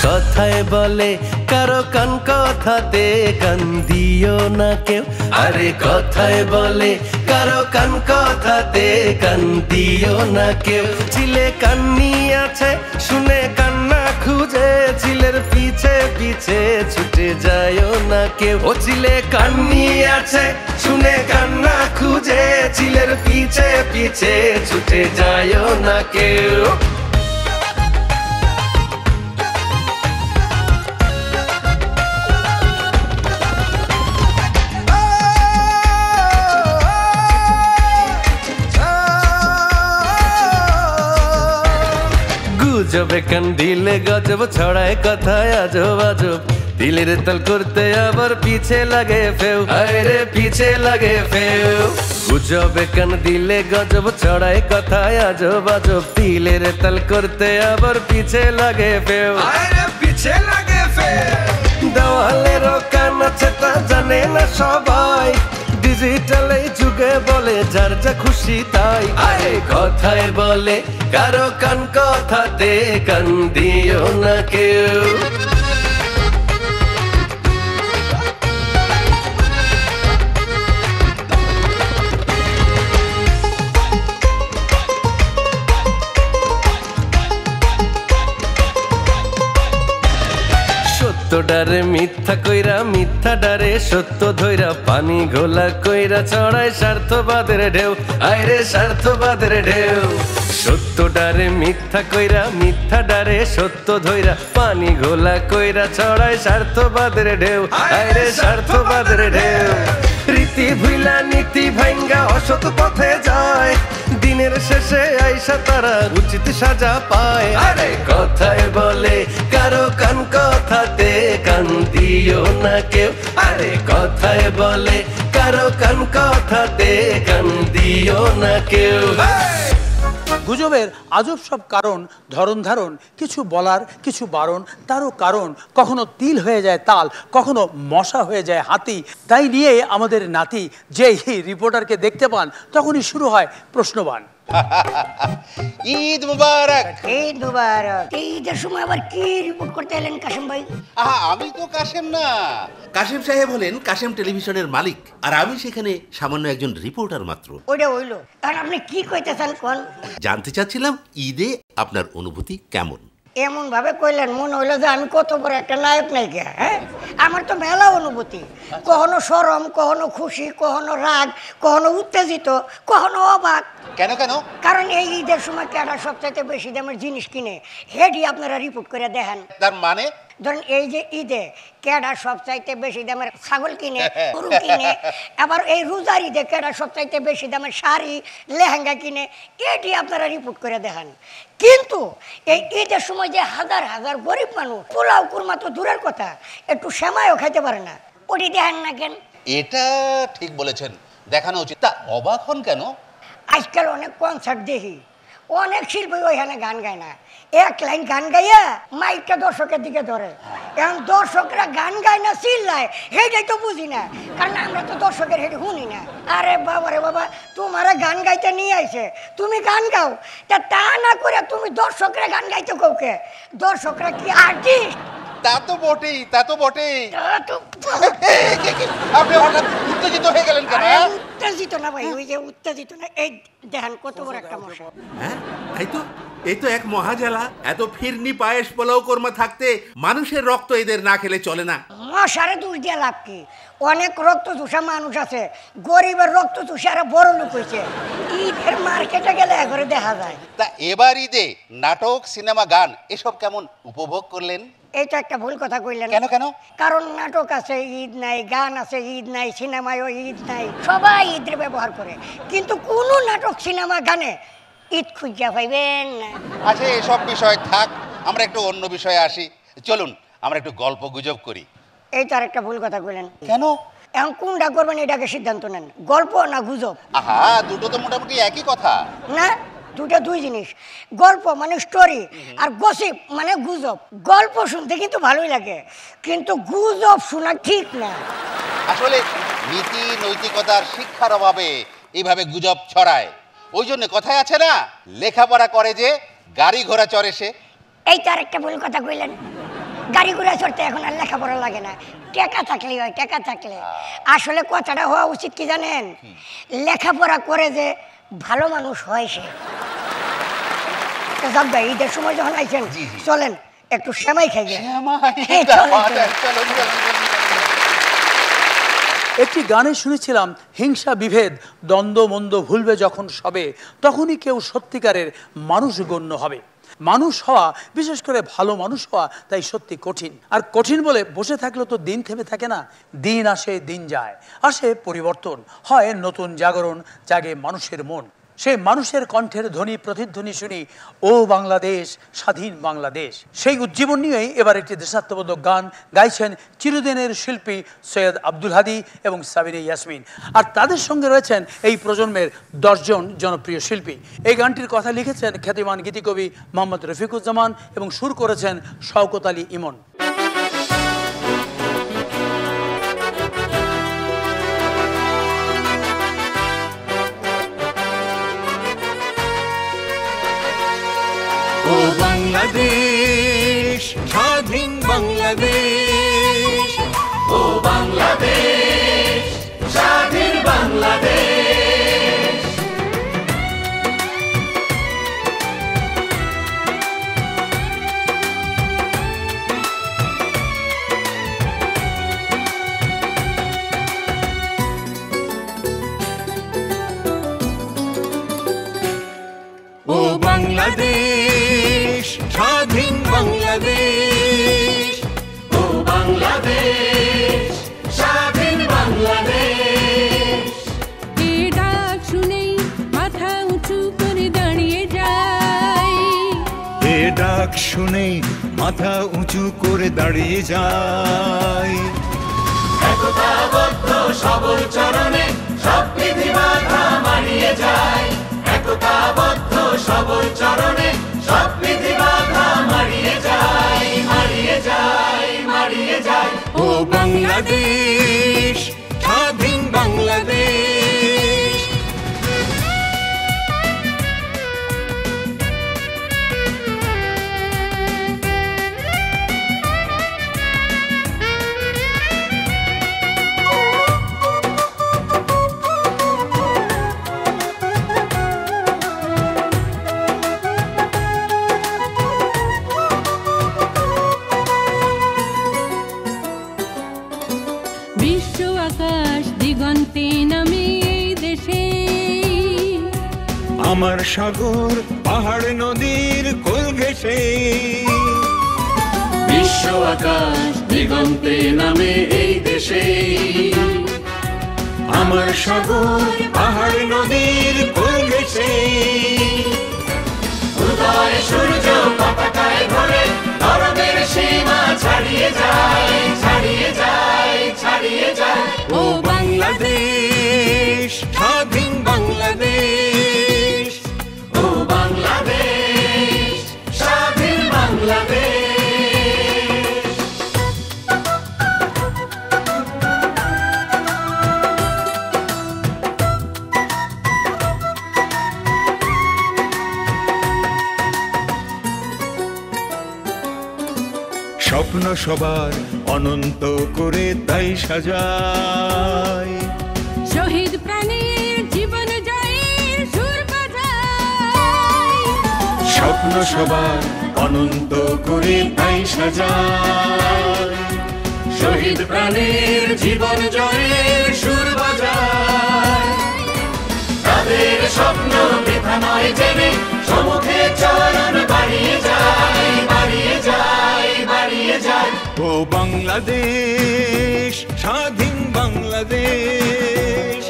কথায় বলে কারো কান কথাতে কান দিও না কেউ, আরে কথায় বলে কারো কান কথাতে কান দিও না কেউ। ছিলে কান্নি আছে শুনে কান্না খুঁজে, ছিলের পিছে পিছে ছুটে যায়ও না কেউ। ও ছিলে কান্নি আছে শুনে কান্না খুঁজে, ছিলের পিছে পিছে ছুটে যায়ও না কেউ। গুজবে কান দিলে গজব ছড়ায় কথায় আজব আজব, দিলের তাল করতে আবার পিছে লাগে ফেউ, আরে পিছে লাগে ফেউ। গুজবে কান দিলে গজব ছড়ায় কথায় আজব আজব, দিলের তাল করতে আবার পিছে লাগে ফেউ, আরে পিছে লাগে ফেউ। দেওয়ালেরও কান আছে তা জানে না সবাই, ডিজিটাল এই যুগে বলে যার যা খুশি তাই। আরে কথায় বলে কারো কান কথাতে কান দিও না কেউ। সত্য ডারে মিথ্যা কইরা, মিথ্যা ডারে সত্য ধইরা, পানি ঘোলা কইরা চড়ায় স্বার্থবাদের ঢেউ, আইরে স্বার্থবাদের ঢেউ। সত্য ডারে মিথ্যা কইরা, মিথ্যা ডারে সত্য ধইরা, পানি ঘোলা কইরা চড়ায় স্বার্থবাদের ঢেউ, আইরে স্বার্থবাদের ঢেউ। রীতি ভুইলা নীতি ভাঙ্গা অসৎ পথে যায়, দিনের শেষে আইসা তারা উচিত সাজা পায়। আরে কথায় বলে কারো কান কথাতে কান দিও না কেউ, আরে কথায় বলে কারো কান কথাতে কান দিও না কেউ। গুজবের আজব সব কারণ, ধরন ধারণ, কিছু বলার কিছু বারণ, তারও কারণ কখনো তিল হয়ে যায় তাল, কখনো মশা হয়ে যায় হাতি। তাই নিয়ে আমাদের নাতি যেই রিপোর্টারকে দেখতে পান তখনই শুরু হয় প্রশ্নবাণ। ঈদ মুবারক। ঈদ মুবারক। ঈদের সময় আবার কি রিপোর্ট করতে এলেন কাশেম ভাই? আমি তো কাশেম না, কাশেম সাহেব হলেন কাশেম টেলিভিশনের মালিক, আর আমি সেখানে সামান্য একজন রিপোর্টার মাত্র। ওইটা হইলো, আর আপনি কি কইতে চান কোন? জানতে চাচ্ছিলাম ঈদে আপনার অনুভূতি কেমন? এমন ভাবে কইলেন মনে হইলো যে আমি কত বড় একটা নায়ক নায়িকা। হ্যাঁ, আমার তো মেলা অনুভূতি, কখনো শরম, কখনো খুশি, কখনো রাগ, কখনো উত্তেজিত, কখনো অবাক। কেন কেন? কারণ এই ঈদের সময় কেনা সবচাইতে বেশি দামের জিনিস কিনে, হেডি আপনারা রিপোর্ট করে দেখেন। তার মানে? ধরেন এই যে ঈদে কেডা সবচাইতে বেশি দামের ছাগল কিনে, গরু কিনে, আবার এই রোজার ঈদে কেডা সবচাইতে বেশি দামের শাড়ি লেহেঙ্গা কিনে, এটি আপনারা রিপোর্ট করে দেখান। কিন্তু এই ঈদের সময় যে হাজার হাজার গরিব মানুষ পোলাও কুরমা তো দূরের কথা, একটু সেমাইও খাইতে পারে না, ওটি দেখেন না কেন? এটা ঠিক বলেছেন, দেখানো উচিত। তা অবাক হন কেন? আজকাল অনেক কনসার্ট দেখি, অনেক শিল্পী ওইখানে গান গায় না, এক লাইন গান গাইয়া মাইকটা দর্শকের দিকে ধরে। এখন দর্শকরা গান গায় না চিল্লায়, সেইটাই তো বুঝি না, কারণ আমরা তো দর্শকের হেঁটে শুনি না। আরে বাবা রে বাবা, তোমারা গান গাইতে নিয়ে আইছে, তুমি গান গাও, তা না করে তুমি দর্শকরা গান গাইতে কাউকে? দর্শকরা কি আর্টিস্ট? তা তো বটেই, তা তো বটেই। আপনি হঠাৎ উত্তেজিত হয়ে গেলেন কেন? উত্তেজিত না ভাই, ওই যে উত্তেজিত না, এই দেখেন কত বড় একটা মশা। হ্যাঁ এই তো এক মহাজালা। এত ফিরনি পায়েস পোলাও কোরমা থাকতে মানুষের রক্ত এদের না খেলে চলে না। মশারে দোষ দিয়ে লাভ কি? অনেক রক্ত চুষা মানুষ আছে, গরিবের রক্ত চুষে আর বড় লোক হয়েছে। ঈদের মার্কেটে গেলে একবারে দেখা যায়। তা এবার ঈদে নাটক, সিনেমা, গান এসব কেমন উপভোগ করলেন? এইটা একটা ভুল কথা কইলেন। কেন কেন? কারণ নাটক আছে ঈদ নাই, গান আছে ঈদ নাই, সিনেমায়ও ঈদ নাই, সবাই ঈদের ব্যবহার করে, কিন্তু কোন নাটক সিনেমা গানে ঈদ খুঁজা পাইবেন না। আচ্ছা এসব বিষয় থাক, আমরা একটু অন্য বিষয়ে আসি। চলুন আমরা একটু গল্প গুজব করি। এইটা আর একটা ভুল কথা কইলেন। কেন? এখন কোনটা করবেন এটাকে সিদ্ধান্ত নেন, গল্প না গুজব? আহা, দুটো তো মোটামুটি একই কথা না, দুটো দুই জিনিস। গল্প মানে স্টোরি, আর গসিপ মানে গুজব। গল্প শুনতে কিন্তু ভালোই লাগে, কিন্তু গুজব শোনা ঠিক না। আসলে নীতি নৈতিকতার শিক্ষার অভাবে এইভাবে গুজব ছড়ায়। ওই জন্য কথায় আছে না, লেখাপড়া করে যে গাড়ি ঘোড়া চড়ে সে। এইটা আর একটা ভুল কথা কইলেন। গাড়ি ঘোড়া চড়তে এখন আর লেখাপড়া লাগে না, টাকা থাকলেই হয়, টাকা থাকলে। আসলে কথাটা হওয়া উচিত কি জানেন, লেখাপড়া করে যে ভালো মানুষ হয় সে। ঈদের সময় যখন আইছেন, চলেন একটু সেমাই খাই। একটি গানে শুনেছিলাম, হিংসা বিভেদ দ্বন্দ্ব মন্দ ভুলবে যখন সবে, তখনই কেউ সত্যিকারের মানুষ গণ্য হবে। মানুষ হওয়া, বিশেষ করে ভালো মানুষ হওয়া, তাই সত্যি কঠিন। আর কঠিন বলে বসে থাকলে তো দিন থেমে থাকে না, দিন আসে দিন যায়, আসে পরিবর্তন, হয় নতুন জাগরণ, জাগে মানুষের মন। সেই মানুষের কণ্ঠের ধ্বনি প্রতিধ্বনি শুনি, ও বাংলাদেশ, স্বাধীন বাংলাদেশ। সেই উজ্জীবন নিয়েই এবার একটি দেশাত্মবোধক গান গাইছেন চিরদিনের শিল্পী সৈয়দ আব্দুল হাদী এবং সাবিনা ইয়াসমিন। আর তাদের সঙ্গে রয়েছেন এই প্রজন্মের 10 জন জনপ্রিয় শিল্পী। এই গানটির কথা লিখেছেন খ্যাতিমান গীতিকবি মোহাম্মদ রফিকুজ্জামান এবং সুর করেছেন শওকত আলী ইমন। ও বাংলাদেশ, স্বাধীন বাংলাদেশ, ও বাংলাদেশ, স্বাধীন বাংলাদেশ। ও বাংলাদেশ, স্বাধীন বাংলাদেশ, ও বাংলাদেশ, স্বাধীন বাংলাদেশ। এই ডাক শুনেই মাথা উঁচু করে দাঁড়িয়ে যাই, এ ডাক শুনেই মাথা উঁচু করে দাঁড়িয়ে যাই। একতাবদ্ধ সবল চরণে সব বিধি বাধা মানিয়ে যায়, একতাবদ্ধ সবল চরণে সব বিধি বাধা মারিয়ে যায়, মারিয়ে যায়, মারিয়ে যায়। ও বাংলাদেশ, স্বাধীন বাংলাদেশ। বিশ্ব আকাশ দিগন্তে নামে এই দেশে, আমার সাগর পাহাড় নদীর কোল ঘেঁষে। বিশ্ব আকাশ দিগন্তে নামে এই দেশে আমার সাগর পাহাড় নদীর কোল ঘেঁষে উদয় সূর্য পতাকায় ভরে ধরনের সীমা ছাড়িয়ে যায় ছাড়িয়ে যায় ছাড়িয়ে যায় ও বাংলাদেশ স্বাধীন বাংলাদেশ ও বাংলাদেশ স্বাধীন বাংলাদেশ স্বপ্ন সবার অনন্ত করে তাই সাজায় শহীদ প্রাণীর জীবন জয়ের সুর বাজায় স্বপ্ন সবার অনন্ত করে তাই সাজায় শহীদ প্রাণীর জীবন জয়ের সুর বাজায় তাদের স্বপ্ন বৃথা নয় জেনে সম্মুখে চরণ বাড়িয়ে যায় বাড়িয়ে যায় বাড়িয়ে যায় ও বাংলাদেশ স্বাধীন বাংলাদেশ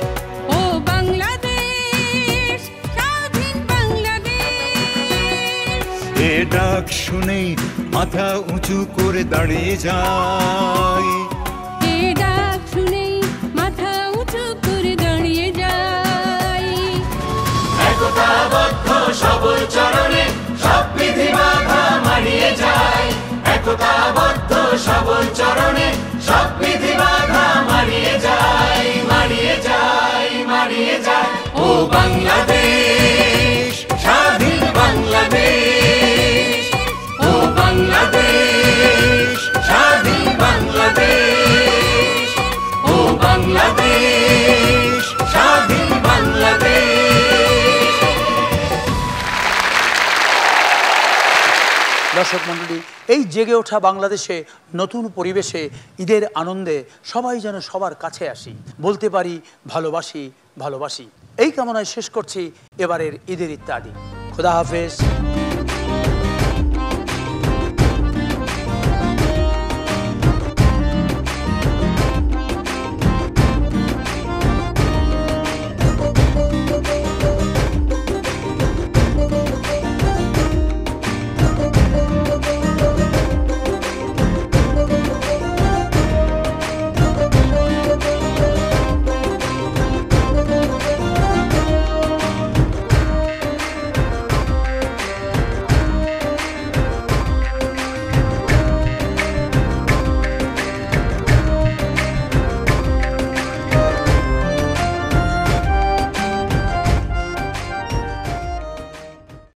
ও বাংলাদেশ স্বাধীন বাংলাদেশ এ ডাক শুনেই মাথা উঁচু করে দাঁড়িয়ে যায় এ ডাক শুনেই মাথা উঁচু করে দাঁড়িয়ে যায় একতাবদ্ধ সবল চরণে সব বিধি বাধা মারিয়ে যায় একতাবদ্ধ সবল চরণে সব বিধি বাধা মারিয়ে যায় মারিয়ে যায় মারিয়ে যায় ও বাংলাদেশ স্বাধীন বাংলাদেশ ও বাংলাদেশ স্বাধীন বাংলাদেশ ও বাংলাদেশ স্বাধীন বাংলাদেশ দর্শক মণ্ডলী, এই জেগে ওঠা বাংলাদেশে নতুন পরিবেশে ঈদের আনন্দে সবাই যেন সবার কাছে আসি, বলতে পারি ভালোবাসি ভালোবাসি। এই কামনায় শেষ করছি এবারের ঈদের ইত্যাদি। খোদা হাফেজ।